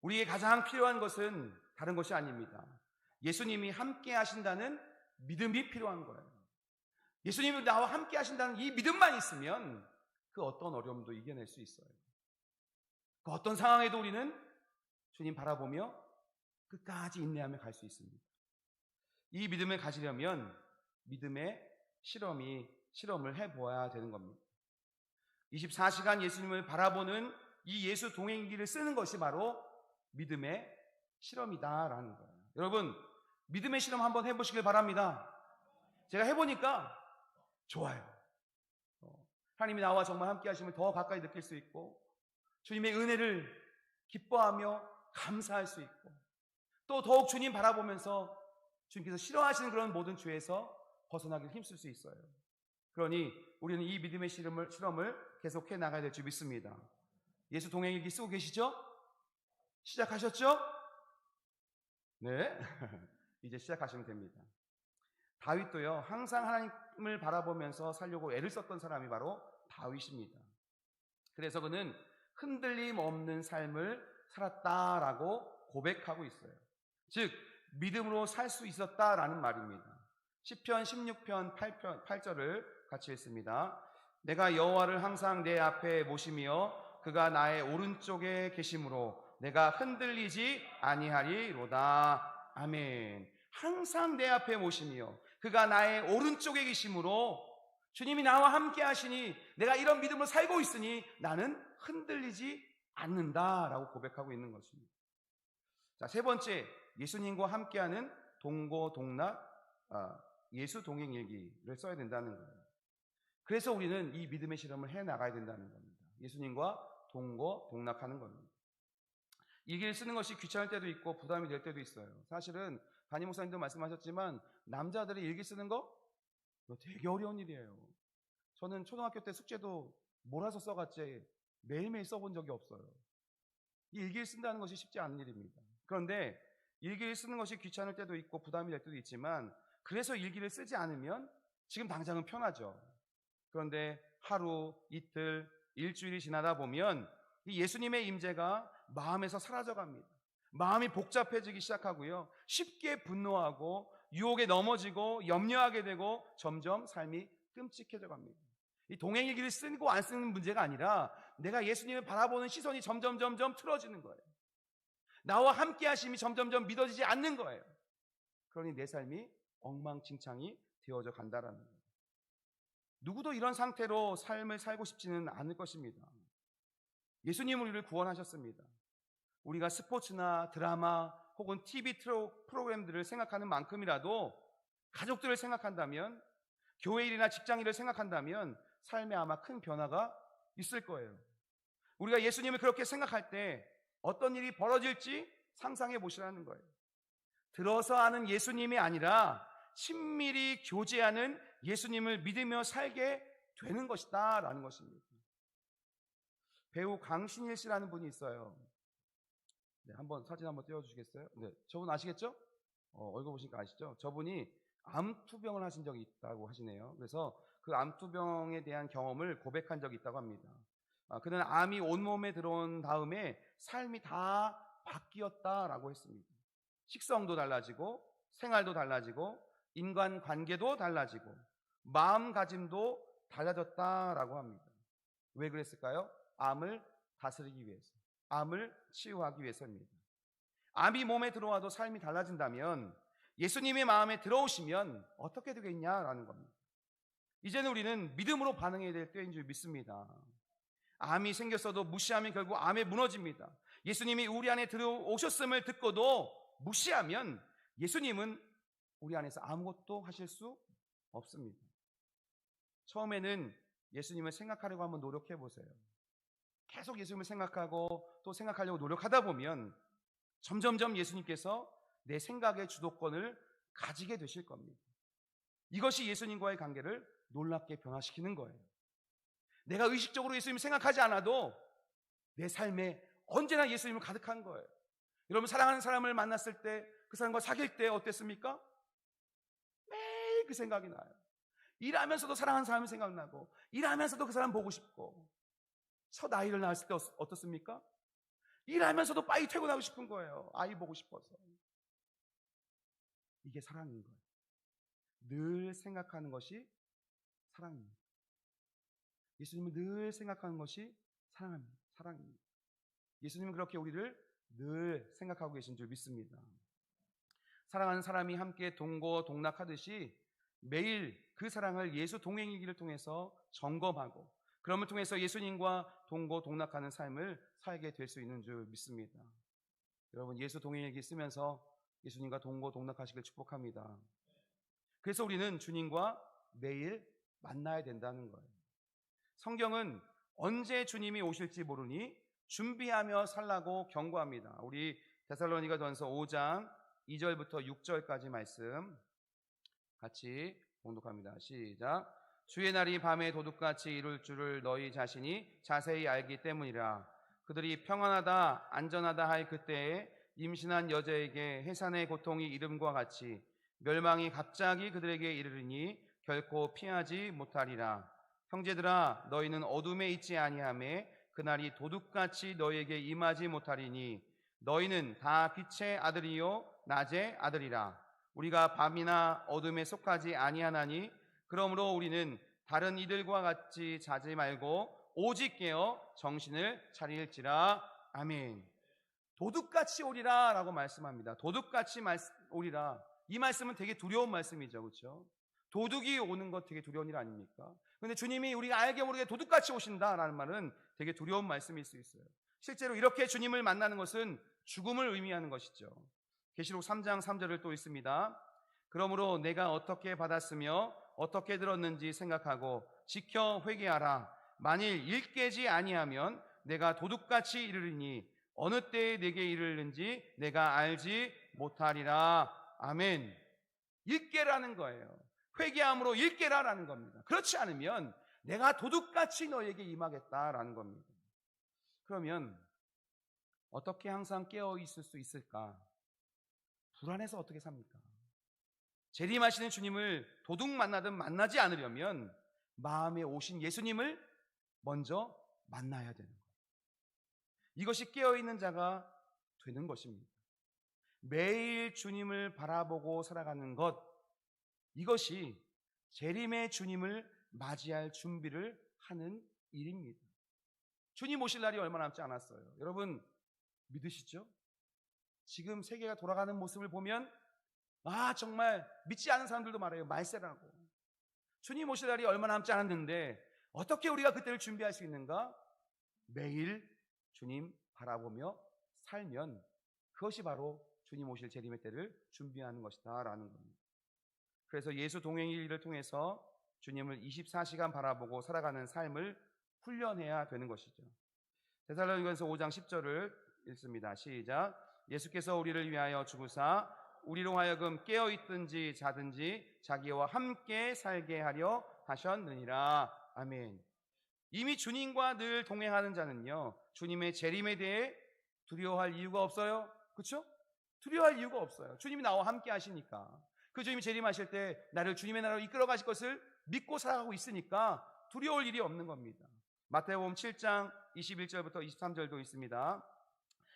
우리에게 가장 필요한 것은 다른 것이 아닙니다. 예수님이 함께 하신다는 믿음이 필요한 거예요. 예수님이 나와 함께 하신다는 이 믿음만 있으면 그 어떤 어려움도 이겨낼 수 있어요. 그 어떤 상황에도 우리는 주님 바라보며 끝까지 인내하며 갈 수 있습니다. 이 믿음을 가지려면 믿음의 실험을 해보아야 되는 겁니다. 24시간 예수님을 바라보는 이 예수 동행기를 쓰는 것이 바로 믿음의 실험이다라는 거예요. 여러분, 믿음의 실험 한번 해보시길 바랍니다. 제가 해보니까 좋아요. 하나님이 나와 정말 함께 하심을 더 가까이 느낄 수 있고 주님의 은혜를 기뻐하며 감사할 수 있고 또 더욱 주님 바라보면서 주님께서 싫어하시는 그런 모든 죄에서 벗어나길 힘쓸 수 있어요. 그러니 우리는 이 믿음의 실험을 계속해 나가야 될 줄 믿습니다. 예수 동행일기 쓰고 계시죠? 시작하셨죠? 네. 이제 시작하시면 됩니다. 다윗도요, 항상 하나님을 바라보면서 살려고 애를 썼던 사람이 바로 다윗입니다. 그래서 그는 흔들림 없는 삶을 살았다라고 고백하고 있어요. 즉 믿음으로 살 수 있었다라는 말입니다. 시편 16편 8절을 같이 읽습니다. 내가 여호와를 항상 내 앞에 모시며 그가 나의 오른쪽에 계심으로 내가 흔들리지 아니하리로다. 아멘. 항상 내 앞에 모시며 그가 나의 오른쪽에 계심으로 주님이 나와 함께 하시니 내가 이런 믿음으로 살고 있으니 나는 흔들리지 않는다라고 고백하고 있는 것입니다. 자, 세 번째, 예수님과 함께하는 동고동락 예수 동행일기를 써야 된다는 거예요. 그래서 우리는 이 믿음의 실험을 해나가야 된다는 겁니다. 예수님과 동고동락하는 겁니다. 일기를 쓰는 것이 귀찮을 때도 있고 부담이 될 때도 있어요. 사실은 담임 목사님도 말씀하셨지만 남자들이 일기 쓰는 거 되게 어려운 일이에요. 저는 초등학교 때 숙제도 몰아서 써갔지 매일매일 써본 적이 없어요. 이 일기를 쓴다는 것이 쉽지 않은 일입니다. 그런데 일기를 쓰는 것이 귀찮을 때도 있고 부담이 될 때도 있지만 그래서 일기를 쓰지 않으면 지금 당장은 편하죠. 그런데 하루, 이틀, 일주일이 지나다 보면 이 예수님의 임재가 마음에서 사라져갑니다. 마음이 복잡해지기 시작하고요. 쉽게 분노하고 유혹에 넘어지고 염려하게 되고 점점 삶이 끔찍해져 갑니다. 이 동행일기를 쓰고 안 쓰는 문제가 아니라 내가 예수님을 바라보는 시선이 점점 틀어지는 거예요. 나와 함께 하심이 점점 믿어지지 않는 거예요. 그러니 내 삶이 엉망진창이 되어져 간다라는 거예요. 누구도 이런 상태로 삶을 살고 싶지는 않을 것입니다. 예수님은 우리를 구원하셨습니다. 우리가 스포츠나 드라마 혹은 TV 프로그램들을 생각하는 만큼이라도 가족들을 생각한다면 교회 일이나 직장 일을 생각한다면 삶에 아마 큰 변화가 있을 거예요. 우리가 예수님을 그렇게 생각할 때 어떤 일이 벌어질지 상상해 보시라는 거예요. 들어서 아는 예수님이 아니라 친밀히 교제하는 예수님을 믿으며 살게 되는 것이다 라는 것입니다. 배우 강신일 씨라는 분이 있어요. 네, 사진 한번 띄워주시겠어요? 네, 저분 아시겠죠? 얼굴 보시니까 아시죠? 저분이 암투병을 하신 적이 있다고 하시네요. 그래서 그 암투병에 대한 경험을 고백한 적이 있다고 합니다. 그는 암이 온몸에 들어온 다음에 삶이 다 바뀌었다라고 했습니다. 식성도 달라지고 생활도 달라지고 인간관계도 달라지고 마음가짐도 달라졌다라고 합니다. 왜 그랬을까요? 암을 다스리기 위해서, 암을 치유하기 위해서입니다. 암이 몸에 들어와도 삶이 달라진다면 예수님의 마음에 들어오시면 어떻게 되겠냐라는 겁니다. 이제는 우리는 믿음으로 반응해야 될 때인 줄 믿습니다. 암이 생겼어도 무시하면 결국 암에 무너집니다. 예수님이 우리 안에 들어오셨음을 듣고도 무시하면 예수님은 우리 안에서 아무것도 하실 수 없습니다. 처음에는 예수님을 생각하려고 한번 노력해 보세요. 계속 예수님을 생각하고 또 생각하려고 노력하다 보면 점점점 예수님께서 내 생각의 주도권을 가지게 되실 겁니다. 이것이 예수님과의 관계를 놀랍게 변화시키는 거예요. 내가 의식적으로 예수님을 생각하지 않아도 내 삶에 언제나 예수님을 가득한 거예요. 여러분, 사랑하는 사람을 만났을 때, 그 사람과 사귈 때 어땠습니까? 매일 그 생각이 나요. 일하면서도 사랑하는 사람이 생각나고, 일하면서도 그 사람 보고 싶고, 첫 아이를 낳았을 때 어떻습니까? 일하면서도 빨리 퇴근하고 싶은 거예요. 아이 보고 싶어서. 이게 사랑인 거예요. 늘 생각하는 것이 사랑입니다. 예수님을 늘 생각하는 것이 사랑입니다. 예수님은 그렇게 우리를 늘 생각하고 계신 줄 믿습니다. 사랑하는 사람이 함께 동고동락하듯이 매일 그 사랑을 예수 동행일기를 통해서 점검하고, 그럼을 통해서 예수님과 동고동락하는 삶을 살게 될 수 있는 줄 믿습니다. 여러분, 예수 동행일기 쓰면서 예수님과 동고동락하시길 축복합니다. 그래서 우리는 주님과 매일 만나야 된다는 거예요. 성경은 언제 주님이 오실지 모르니 준비하며 살라고 경고합니다. 우리 데살로니가전서 5장 2절부터 6절까지 말씀 같이 봉독합니다. 시작. 주의 날이 밤에 도둑같이 이룰 줄을 너희 자신이 자세히 알기 때문이라. 그들이 평안하다 안전하다 할 그때에 임신한 여자에게 해산의 고통이 이름과 같이 멸망이 갑자기 그들에게 이르리니 결코 피하지 못하리라. 형제들아, 너희는 어둠에 있지 아니하매 그날이 도둑같이 너희에게 임하지 못하리니 너희는 다 빛의 아들이요 낮의 아들이라. 우리가 밤이나 어둠에 속하지 아니하나니 그러므로 우리는 다른 이들과 같이 자지 말고 오직 깨어 정신을 차릴지라. 아멘. 도둑같이 오리라 라고 말씀합니다. 도둑같이 오리라. 이 말씀은 되게 두려운 말씀이죠. 그렇죠? 도둑이 오는 것 되게 두려운 일 아닙니까? 그런데 주님이 우리가 알게 모르게 도둑같이 오신다라는 말은 되게 두려운 말씀일 수 있어요. 실제로 이렇게 주님을 만나는 것은 죽음을 의미하는 것이죠. 계시록 3장 3절을 또 있습니다. 그러므로 내가 어떻게 받았으며 어떻게 들었는지 생각하고 지켜 회개하라. 만일 일깨지 아니하면 내가 도둑같이 이르리니 어느 때에 내게 이르는지 내가 알지 못하리라. 아멘. 일깨라는 거예요. 회개함으로 일깨라라는 겁니다. 그렇지 않으면 내가 도둑같이 너에게 임하겠다라는 겁니다. 그러면 어떻게 항상 깨어 있을 수 있을까? 불안해서 어떻게 삽니까? 재림하시는 주님을 도둑 만나든 만나지 않으려면 마음에 오신 예수님을 먼저 만나야 되는 거예요. 이것이 깨어있는 자가 되는 것입니다. 매일 주님을 바라보고 살아가는 것, 이것이 재림의 주님을 맞이할 준비를 하는 일입니다. 주님 오실 날이 얼마 남지 않았어요. 여러분 믿으시죠? 지금 세계가 돌아가는 모습을 보면 정말 믿지 않는 사람들도 말해요. 말세라고. 주님 오실 날이 얼마 남지 않았는데 어떻게 우리가 그때를 준비할 수 있는가? 매일 주님 바라보며 살면 그것이 바로 주님 오실 재림의 때를 준비하는 것이다 라는 겁니다. 그래서 예수 동행일기를 통해서 주님을 24시간 바라보고 살아가는 삶을 훈련해야 되는 것이죠. 데살로니가전서 5장 10절을 읽습니다. 시작. 예수께서 우리를 위하여 죽으사 우리로 하여금 깨어있든지 자든지 자기와 함께 살게 하려 하셨느니라. 아멘. 이미 주님과 늘 동행하는 자는요, 주님의 재림에 대해 두려워할 이유가 없어요. 그렇죠? 두려워할 이유가 없어요. 주님이 나와 함께 하시니까. 그 주님이 재림하실 때 나를 주님의 나라로 이끌어 가실 것을 믿고 살아가고 있으니까 두려울 일이 없는 겁니다. 마태복음 7장 21절부터 23절도 있습니다.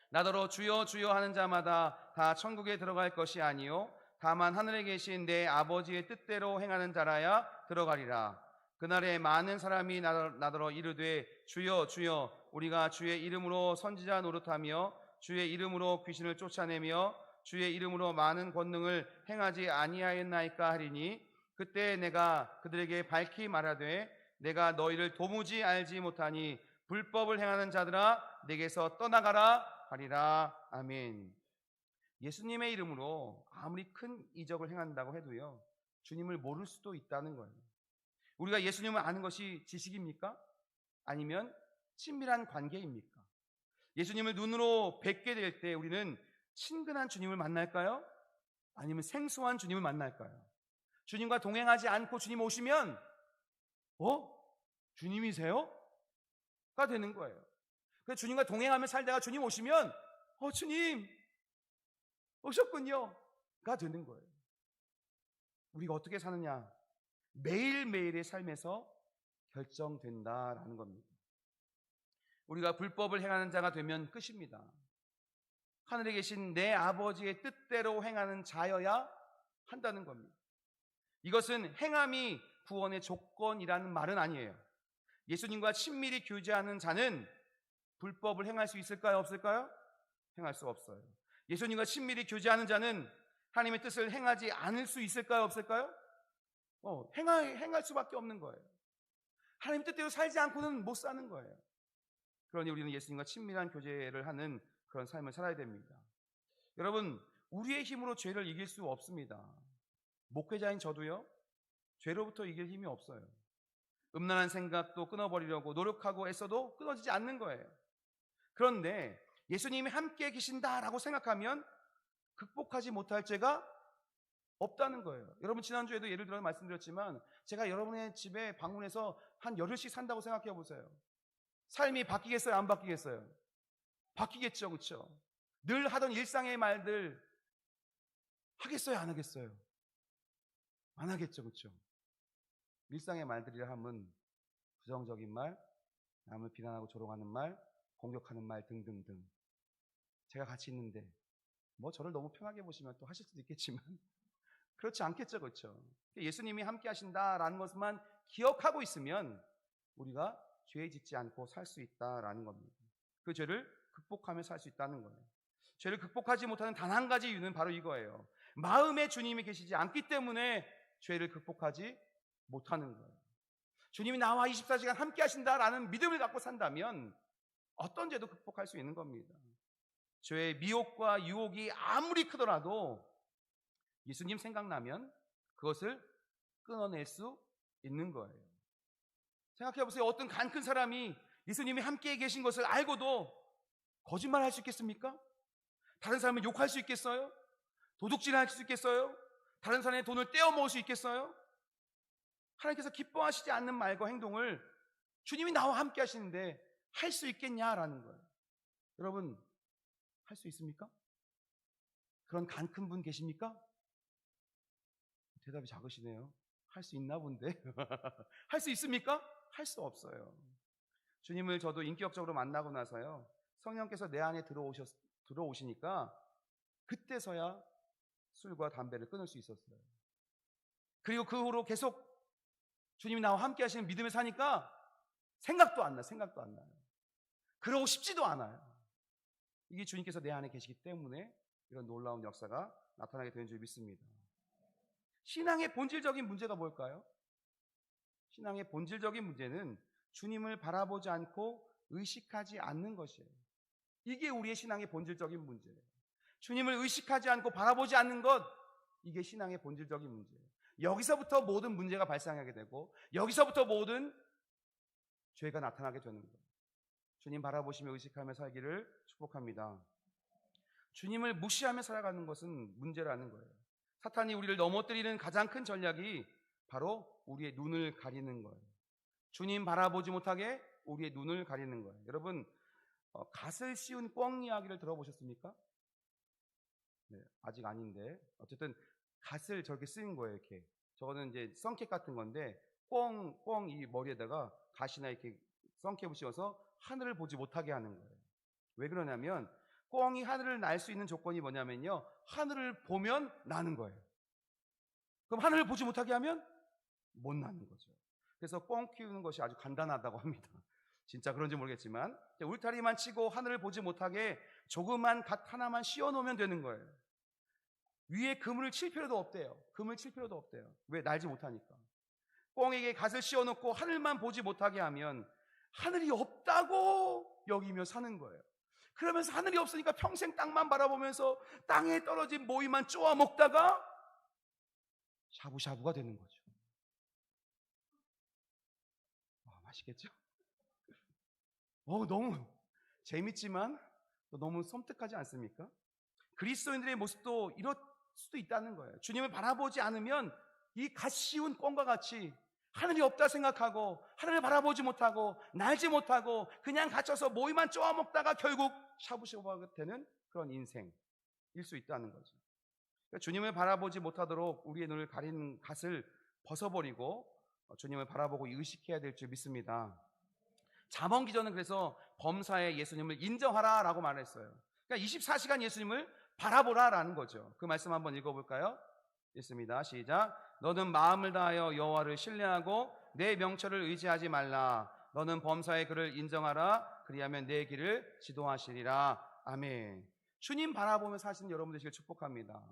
나더러 주여 주여 하는 자마다 다 천국에 들어갈 것이 아니요 다만 하늘에 계신 내 아버지의 뜻대로 행하는 자라야 들어가리라. 그날에 많은 사람이 나더러 이르되 주여 주여 우리가 주의 이름으로 선지자 노릇하며 주의 이름으로 귀신을 쫓아내며 주의 이름으로 많은 권능을 행하지 아니하였나이까 하리니 그때 내가 그들에게 밝히 말하되 내가 너희를 도무지 알지 못하니 불법을 행하는 자들아 내게서 떠나가라 하리라. 아멘. 예수님의 이름으로 아무리 큰 이적을 행한다고 해도요 주님을 모를 수도 있다는 거예요. 우리가 예수님을 아는 것이 지식입니까? 아니면 친밀한 관계입니까? 예수님을 눈으로 뵙게 될 때 우리는 친근한 주님을 만날까요? 아니면 생소한 주님을 만날까요? 주님과 동행하지 않고 주님 오시면 주님이세요? 가 되는 거예요. 그래서 주님과 동행하며 살다가 주님 오시면 주님 오셨군요 가 되는 거예요. 우리가 어떻게 사느냐 매일매일의 삶에서 결정된다라는 겁니다. 우리가 불법을 행하는 자가 되면 끝입니다. 하늘에 계신 내 아버지의 뜻대로 행하는 자여야 한다는 겁니다. 이것은 행함이 구원의 조건이라는 말은 아니에요. 예수님과 친밀히 교제하는 자는 불법을 행할 수 있을까요? 없을까요? 행할 수 없어요. 예수님과 친밀히 교제하는 자는 하나님의 뜻을 행하지 않을 수 있을까요? 없을까요? 행할 수밖에 없는 거예요. 하나님 뜻대로 살지 않고는 못 사는 거예요. 그러니 우리는 예수님과 친밀한 교제를 하는 그런 삶을 살아야 됩니다. 여러분, 우리의 힘으로 죄를 이길 수 없습니다. 목회자인 저도요, 죄로부터 이길 힘이 없어요. 음란한 생각도 끊어버리려고 노력하고 애써도 끊어지지 않는 거예요. 그런데 예수님이 함께 계신다라고 생각하면 극복하지 못할 죄가 없다는 거예요. 여러분, 지난주에도 예를 들어 말씀드렸지만 제가 여러분의 집에 방문해서 한 열흘씩 산다고 생각해 보세요. 삶이 바뀌겠어요? 안 바뀌겠어요? 바뀌겠죠, 그렇죠? 늘 하던 일상의 말들 하겠어요? 안 하겠어요? 안 하겠죠, 그렇죠? 일상의 말들이라 하면 부정적인 말, 남을 비난하고 조롱하는 말, 공격하는 말 등등등. 제가 같이 있는데 저를 너무 편하게 보시면 또 하실 수도 있겠지만 그렇지 않겠죠, 그렇죠? 예수님이 함께 하신다라는 것만 기억하고 있으면 우리가 죄 짓지 않고 살 수 있다라는 겁니다. 그 죄를 극복하며 살 수 있다는 거예요. 죄를 극복하지 못하는 단 한 가지 이유는 바로 이거예요. 마음에 주님이 계시지 않기 때문에 죄를 극복하지 못하는 거예요. 주님이 나와 24시간 함께 하신다라는 믿음을 갖고 산다면 어떤 죄도 극복할 수 있는 겁니다. 죄의 미혹과 유혹이 아무리 크더라도 예수님 생각나면 그것을 끊어낼 수 있는 거예요. 생각해보세요. 어떤 간 큰 사람이 예수님이 함께 계신 것을 알고도 거짓말할 수 있겠습니까? 다른 사람을 욕할 수 있겠어요? 도둑질할 수 있겠어요? 다른 사람의 돈을 떼어 먹을 수 있겠어요? 하나님께서 기뻐하시지 않는 말과 행동을 주님이 나와 함께 하시는데 할 수 있겠냐라는 거예요. 여러분, 할 수 있습니까? 그런 간 큰 분 계십니까? 대답이 작으시네요. 할 수 있나 본데. 할 수 있습니까? 할 수 없어요. 주님을 저도 인격적으로 만나고 나서요, 성령께서 내 안에 들어오시니까 그때서야 술과 담배를 끊을 수 있었어요. 그리고 그 후로 계속 주님이 나와 함께 하시는 믿음을 사니까 생각도 안 나요. 그러고 싶지도 않아요. 이게 주님께서 내 안에 계시기 때문에 이런 놀라운 역사가 나타나게 되는 줄 믿습니다. 신앙의 본질적인 문제가 뭘까요? 신앙의 본질적인 문제는 주님을 바라보지 않고 의식하지 않는 것이에요. 이게 우리의 신앙의 본질적인 문제예요. 주님을 의식하지 않고 바라보지 않는 것, 이게 신앙의 본질적인 문제예요. 여기서부터 모든 문제가 발생하게 되고 여기서부터 모든 죄가 나타나게 되는 거예요. 주님 바라보시며 의식하며 살기를 축복합니다. 주님을 무시하며 살아가는 것은 문제라는 거예요. 사탄이 우리를 넘어뜨리는 가장 큰 전략이 바로 우리의 눈을 가리는 거예요. 주님 바라보지 못하게 우리의 눈을 가리는 거예요. 여러분, 갓을 씌운 꿩 이야기를 들어보셨습니까? 네, 아직 아닌데 어쨌든 갓을 저렇게 쓰는 거예요. 이렇게 저거는 이제 썬캣 같은 건데 꽁꽁 이 머리에다가 가시나 이렇게 선캡을 씌워서 하늘을 보지 못하게 하는 거예요. 왜 그러냐면 꽁이 하늘을 날 수 있는 조건이 뭐냐면요, 하늘을 보면 나는 거예요. 그럼 하늘을 보지 못하게 하면 못 나는 거죠. 그래서 꽁 키우는 것이 아주 간단하다고 합니다. 진짜 그런지 모르겠지만 울타리만 치고 하늘을 보지 못하게 조그만 갓 하나만 씌워 놓으면 되는 거예요. 위에 그물을 칠 필요도 없대요. 그물 칠 필요도 없대요. 왜? 날지 못하니까. 꽁에게 갓을 씌워 놓고 하늘만 보지 못하게 하면 하늘이 없다고 여기며 사는 거예요. 그러면서 하늘이 없으니까 평생 땅만 바라보면서 땅에 떨어진 모이만 쪼아 먹다가 샤브샤브가 되는 거죠. 맛있겠죠? 너무 재밌지만 또 너무 섬뜩하지 않습니까? 그리스도인들의 모습도 이럴 수도 있다는 거예요. 주님을 바라보지 않으면 이 갓 씌운 꽁과 같이 하늘이 없다 생각하고 하늘을 바라보지 못하고 날지 못하고 그냥 갇혀서 모이만 쪼아 먹다가 결국 샤브샤브가 되는 그런 인생일 수 있다는 거죠. 그러니까 주님을 바라보지 못하도록 우리의 눈을 가리는 갓을 벗어버리고 주님을 바라보고 의식해야 될 줄 믿습니다. 잠언기전은 그래서 범사에 예수님을 인정하라라고 말했어요. 그러니까 24시간 예수님을 바라보라라는 거죠. 그 말씀 한번 읽어볼까요? 읽습니다. 시작. 너는 마음을 다하여 여호와를 신뢰하고 내 명철을 의지하지 말라. 너는 범사에 그를 인정하라. 그리하면 내 길을 지도하시리라. 아멘. 주님 바라보며 사시는 여러분 되시길 축복합니다.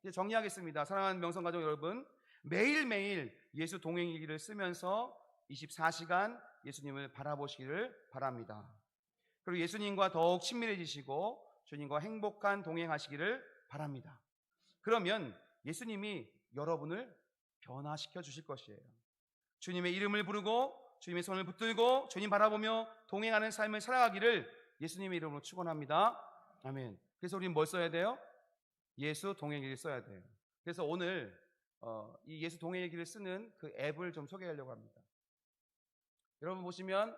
이제 정리하겠습니다. 사랑하는 명성가족 여러분, 매일매일 예수 동행일기를 쓰면서 24시간 예수님을 바라보시기를 바랍니다. 그리고 예수님과 더욱 친밀해지시고 주님과 행복한 동행하시기를 바랍니다. 그러면 예수님이 여러분을 변화시켜 주실 것이에요. 주님의 이름을 부르고 주님의 손을 붙들고 주님 바라보며 동행하는 삶을 살아가기를 예수님의 이름으로 축원합니다. 아멘. 그래서 우리는 뭘 써야 돼요? 예수 동행일기를 써야 돼요. 그래서 오늘 이 예수 동행일기를 쓰는 그 앱을 좀 소개하려고 합니다. 여러분 보시면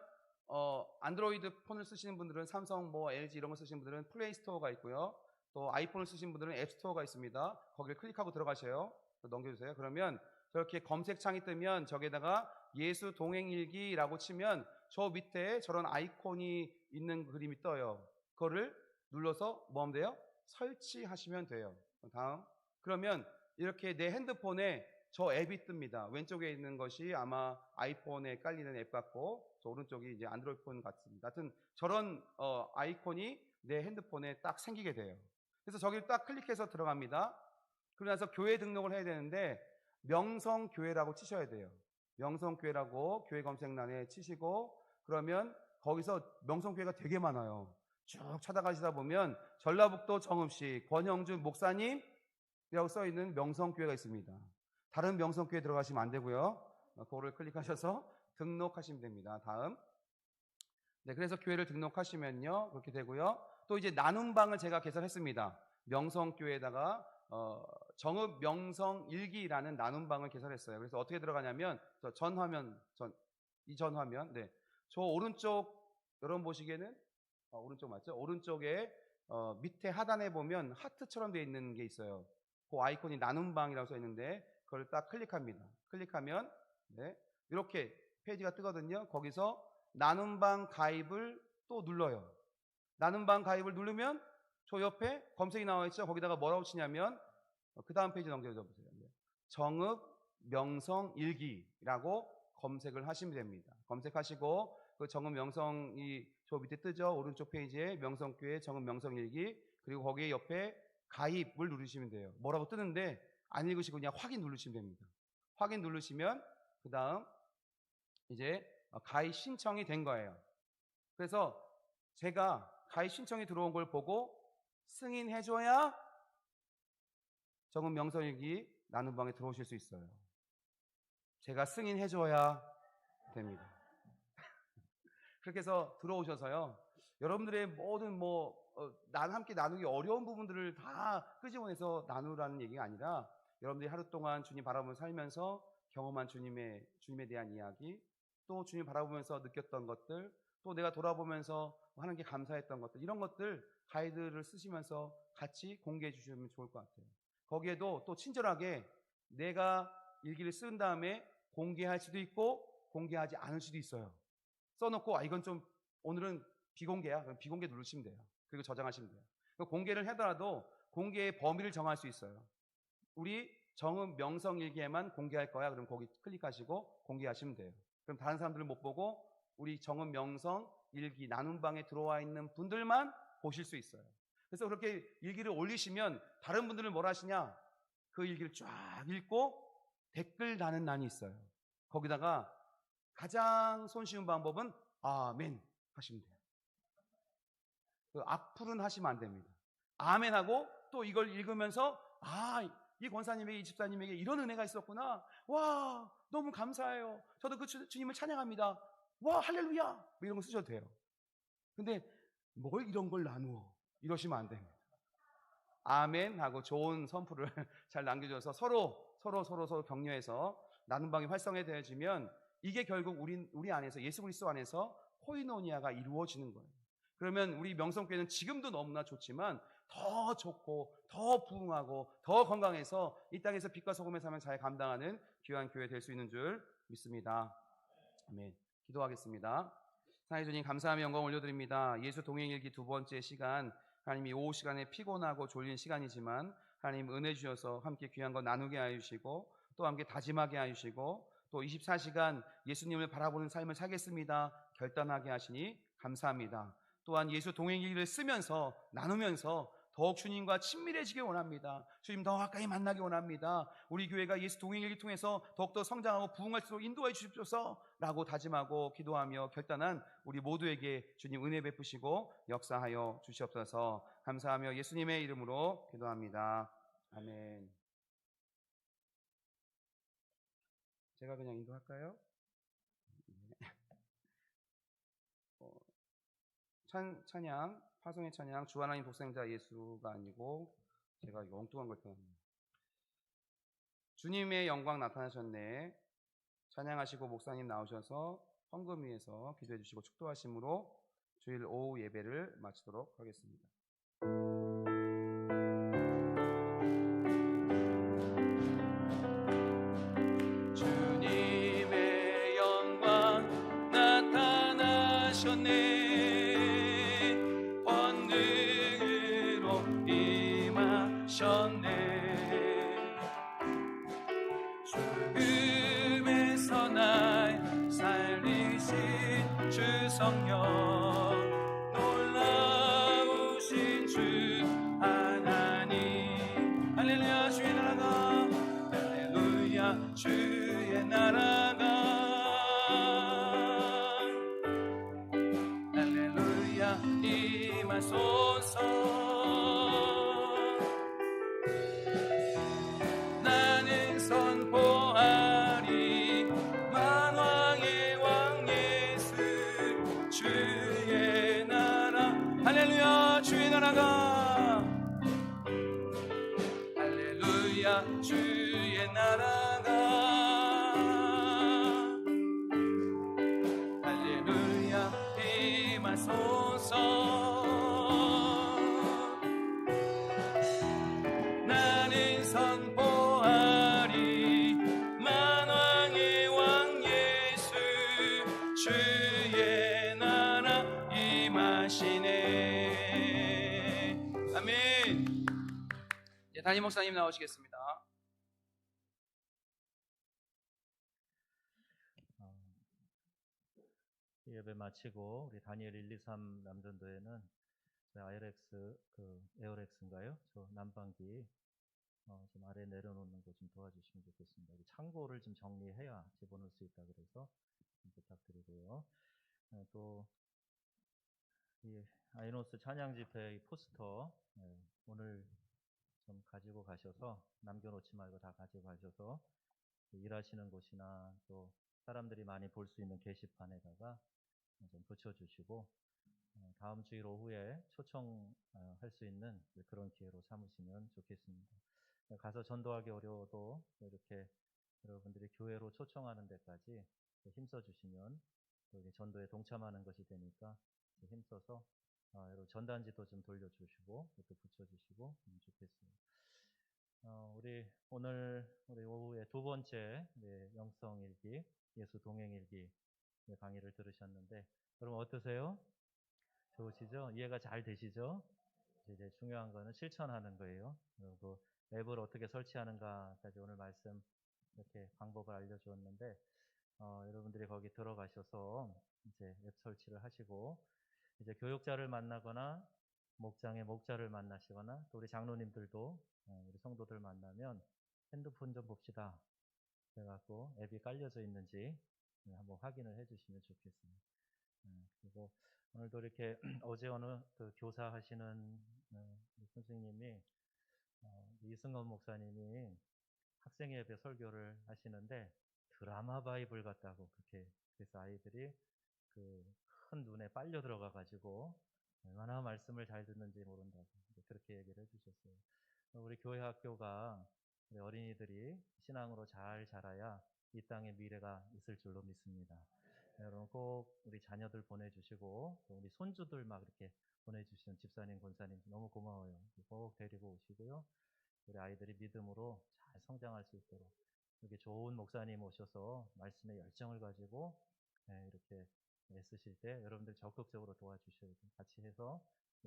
안드로이드 폰을 쓰시는 분들은 삼성, LG 이런 거 쓰시는 분들은 플레이 스토어가 있고요. 또 아이폰을 쓰시는 분들은 앱 스토어가 있습니다. 거기를 클릭하고 들어가셔요. 넘겨주세요. 그러면 저렇게 검색창이 뜨면 저기에다가 예수 동행일기라고 치면 저 밑에 저런 아이콘이 있는 그림이 떠요. 그거를 눌러서 뭐 하면 돼요? 설치하시면 돼요. 다음. 그러면 이렇게 내 핸드폰에 저 앱이 뜹니다. 왼쪽에 있는 것이 아마 아이폰에 깔리는 앱 같고 저 오른쪽이 이제 안드로이드 폰 같습니다. 하여튼 저런 아이콘이 내 핸드폰에 딱 생기게 돼요. 그래서 저기를 딱 클릭해서 들어갑니다. 그러고 나서 교회 등록을 해야 되는데 명성교회라고 치셔야 돼요. 명성교회라고 교회 검색란에 치시고 그러면 거기서 명성교회가 되게 많아요. 쭉 찾아가시다 보면 전라북도 정읍시 권영준 목사님이라고 써있는 명성교회가 있습니다. 다른 명성교회 들어가시면 안 되고요. 그거를 클릭하셔서 등록하시면 됩니다. 다음. 네, 그래서 교회를 등록하시면요. 그렇게 되고요. 또 이제 나눔방을 제가 개설했습니다. 명성교회에다가 정읍 명성일기라는 나눔방을 개설했어요. 그래서 어떻게 들어가냐면 전 화면, 네. 저 오른쪽 여러분 보시기에는 오른쪽 맞죠? 오른쪽에 밑에 하단에 보면 하트처럼 되어 있는 게 있어요. 그 아이콘이 나눔방이라고 써 있는데 그걸 딱 클릭합니다. 클릭하면 네, 이렇게 페이지가 뜨거든요. 거기서 나눔방 가입을 또 눌러요. 나눔방 가입을 누르면 저 옆에 검색이 나와 있죠. 거기다가 뭐라고 치냐면 그 다음 페이지 넘겨줘 보세요. 정읍 명성일기라고 검색을 하시면 됩니다. 검색하시고 그 정읍 명성이 저 밑에 뜨죠. 오른쪽 페이지에 명성교회 정읍 명성일기 그리고 거기에 옆에 가입을 누르시면 돼요. 뭐라고 뜨는데 안 읽으시고 그냥 확인 누르시면 됩니다. 확인 누르시면 그 다음 이제 가입 신청이 된 거예요. 그래서 제가 가입 신청이 들어온 걸 보고 승인해줘야 정읍 명성일기 나눔방에 들어오실 수 있어요. 제가 승인해줘야 됩니다. 그렇게 해서 들어오셔서요. 여러분들의 모든 함께 나누기 어려운 부분들을 다 끄집어내서 나누라는 얘기가 아니라 여러분들이 하루 동안 주님 바라보면서 살면서 경험한 주님에 대한 이야기, 또 주님 바라보면서 느꼈던 것들, 또 내가 돌아보면서 하나님께 감사했던 것들, 이런 것들 가이드를 쓰시면서 같이 공개해 주시면 좋을 것 같아요. 거기에도 또 친절하게 내가 일기를 쓴 다음에 공개할 수도 있고 공개하지 않을 수도 있어요. 써놓고 이건 좀 오늘은 비공개야. 그럼 비공개 누르시면 돼요. 그리고 저장하시면 돼요. 공개를 하더라도 공개의 범위를 정할 수 있어요. 우리 정음 명성일기에만 공개할 거야. 그럼 거기 클릭하시고 공개하시면 돼요. 그럼 다른 사람들은 못 보고 우리 정음 명성일기 나눔방에 들어와 있는 분들만 보실 수 있어요. 그래서 그렇게 일기를 올리시면 다른 분들은 뭘 하시냐? 그 일기를 쫙 읽고 댓글 다는 난이 있어요. 거기다가 가장 손쉬운 방법은 아멘 하시면 돼요. 그 악플은 하시면 안 됩니다. 아멘 하고 또 이걸 읽으면서 이 권사님에게 이 집사님에게 이런 은혜가 있었구나. 와 너무 감사해요. 저도 그 주님을 찬양합니다. 와 할렐루야 뭐 이런 거 쓰셔도 돼요. 근데 뭘 이런 걸 나누어 이러시면 안 됩니다. 아멘 하고 좋은 선풀을 잘 남겨줘서 서로 격려해서 나눔방이 활성화되어지면 이게 결국 우리 안에서 예수 그리스도 안에서 코이노니아가 이루어지는 거예요. 그러면 우리 명성교회는 지금도 너무나 좋지만 더 좋고 더 부흥하고 더 건강해서 이 땅에서 빛과 소금의 삶을 잘 감당하는 귀한 교회 될 수 있는 줄 믿습니다. 아멘. 기도하겠습니다. 사랑의 주님 감사하며 영광 올려드립니다. 예수 동행일기 2번째 시간, 하나님이 오후 시간에 피곤하고 졸린 시간이지만 하나님 은혜 주셔서 함께 귀한 거 나누게 하여 주시고 또 함께 다짐하게 하여 주시고 또 24시간 예수님을 바라보는 삶을 살겠습니다 결단하게 하시니 감사합니다. 또한 예수 동행일기를 쓰면서 나누면서 더욱 주님과 친밀해지길 원합니다. 주님 더 가까이 만나기 원합니다. 우리 교회가 예수 동행일기 통해서 더욱더 성장하고 부흥할 수 있도록 인도해 주십소서 라고 다짐하고 기도하며 결단한 우리 모두에게 주님 은혜 베푸시고 역사하여 주시옵소서. 감사하며 예수님의 이름으로 기도합니다. 아멘. 제가 그냥 인도할까요? 찬양, 파송의 찬양, 주 하나님 독생자 예수가 아니고 제가 이거 엉뚱한 걸 펴놨네요. 주님의 영광 나타나셨네. 찬양하시고 목사님 나오셔서 헌금 위에서 기도해 주시고 축도하심으로 주일 오후 예배를 마치도록 하겠습니다. 주님의 영광 나타나셨네. 죽음에서 날 살리신 주 성령 놀라우신 주 하나님 할렐루야 주의 나라가 할렐루야 주의 나라가 할렐루야 임하소서. 선포하리 만왕의 왕 예수 주의 나라 할렐루야 주의 나라가 할렐루야 주의 나라가 할렐루야 임하소서. 나는 선포하리 만왕의 왕 예수 주의 나라 임하시네. 아멘. 예, 담임 목사님 나오시겠습니다. 예배 마치고 우리 다니엘 1, 2, 3 남전도에는 IRX 에어렉스인가요? 저 난방기 좀 아래 내려놓는 거 좀 도와주시면 좋겠습니다. 창고를 좀 정리해야 집어넣을 수 있다 그래서 좀 부탁드리고요. 또 이 아이노스 찬양 집회 포스터 오늘 좀 가지고 가셔서 남겨놓지 말고 다 가지고 가셔서 일하시는 곳이나 또 사람들이 많이 볼 수 있는 게시판에다가 좀 붙여주시고 다음 주일 오후에 초청할 수 있는 그런 기회로 삼으시면 좋겠습니다. 가서 전도하기 어려워도 이렇게 여러분들이 교회로 초청하는 데까지 힘써 주시면 또 이게 전도에 동참하는 것이 되니까 힘써서 여러분 전단지도 좀 돌려주시고 또 붙여주시고 좋겠습니다. 우리 오후에 두 번째 영성일기, 예수 동행일기 강의를 들으셨는데, 여러분 어떠세요? 좋으시죠? 이해가 잘 되시죠? 이제 중요한 거는 실천하는 거예요. 그리고 앱을 어떻게 설치하는가까지 오늘 말씀 이렇게 방법을 알려주었는데, 여러분들이 거기 들어가셔서 이제 앱 설치를 하시고, 이제 교육자를 만나거나 목장의 목자를 만나시거나 또 우리 장로님들도 우리 성도들 만나면 핸드폰 좀 봅시다. 그래갖고 앱이 깔려져 있는지 한번 확인을 해주시면 좋겠어요. 그리고 오늘도 이렇게 어제 어느 그 교사 하시는 우리 선생님이 이승원 목사님이 학생 예배 설교를 하시는데 드라마 바이블 같다고 그렇게 그래서 아이들이 그 큰 눈에 빨려 들어가 가지고 얼마나 말씀을 잘 듣는지 모른다고 그렇게 얘기를 해주셨어요. 우리 교회 학교가 우리 어린이들이 신앙으로 잘 자라야 이 땅에 미래가 있을 줄로 믿습니다. 여러분 꼭 우리 자녀들 보내주시고 또 우리 손주들 막 이렇게 보내주시는 집사님, 권사님 너무 고마워요. 꼭 데리고 오시고요. 우리 아이들이 믿음으로 잘 성장할 수 있도록 이렇게 좋은 목사님 오셔서 말씀에 열정을 가지고 이렇게 애쓰실 때 여러분들 적극적으로 도와주셔야 돼요. 같이 해서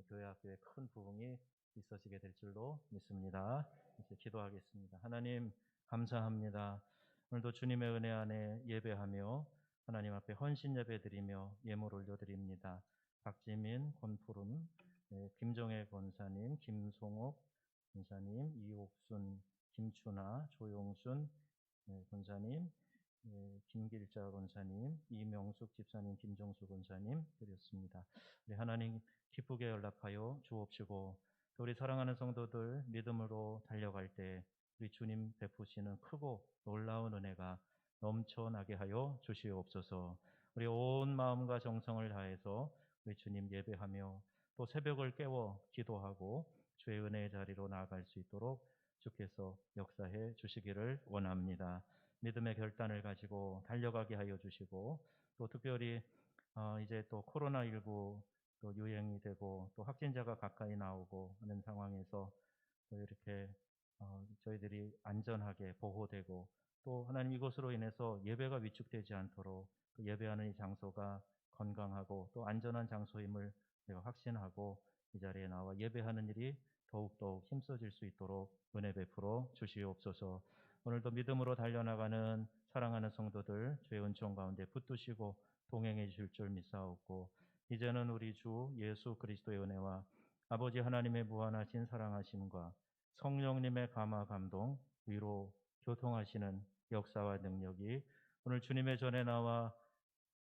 교회 학교에 큰 부흥이 있어지게 될 줄로 믿습니다. 이제 기도하겠습니다. 하나님 감사합니다. 오늘도 주님의 은혜 안에 예배하며 하나님 앞에 헌신 예배드리며 예물 올려드립니다. 박지민, 권푸름, 김정혜 권사님, 김송옥 권사님, 이옥순, 김춘아, 조용순 권사님, 김길자 권사님, 이명숙 집사님, 김정수 권사님 드렸습니다. 우리 하나님 기쁘게 연락하여 주옵시고 또 우리 사랑하는 성도들 믿음으로 달려갈 때 우리 주님 베푸시는 크고 놀라운 은혜가 넘쳐나게 하여 주시옵소서. 우리 온 마음과 정성을 다해서 우리 주님 예배하며 또 새벽을 깨워 기도하고 주의 은혜의 자리로 나아갈 수 있도록 주께서 역사해 주시기를 원합니다. 믿음의 결단을 가지고 달려가게 하여 주시고 또 특별히 이제 또 코로나19 또 유행이 되고 또 확진자가 가까이 나오고 하는 상황에서 또 이렇게 저희들이 안전하게 보호되고 또 하나님 이것으로 인해서 예배가 위축되지 않도록 그 예배하는 이 장소가 건강하고 또 안전한 장소임을 내가 확신하고 이 자리에 나와 예배하는 일이 더욱더욱 힘써질 수 있도록 은혜 베풀어 주시옵소서. 오늘도 믿음으로 달려나가는 사랑하는 성도들 주의 은총 가운데 붙드시고 동행해 주실 줄 믿사옵고 이제는 우리 주 예수 그리스도의 은혜와 아버지 하나님의 무한하신 사랑하심과 성령님의 감화 감동 위로 교통하시는 역사와 능력이 오늘 주님의 전에 나와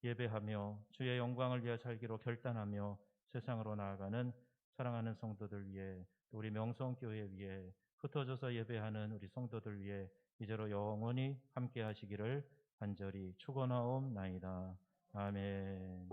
예배하며 주의 영광을 위해 살기로 결단하며 세상으로 나아가는 사랑하는 성도들 위해 또 우리 명성교회 위에 흩어져서 예배하는 우리 성도들 위해 이제로 영원히 함께 하시기를 간절히 축원하옵나이다. 아멘.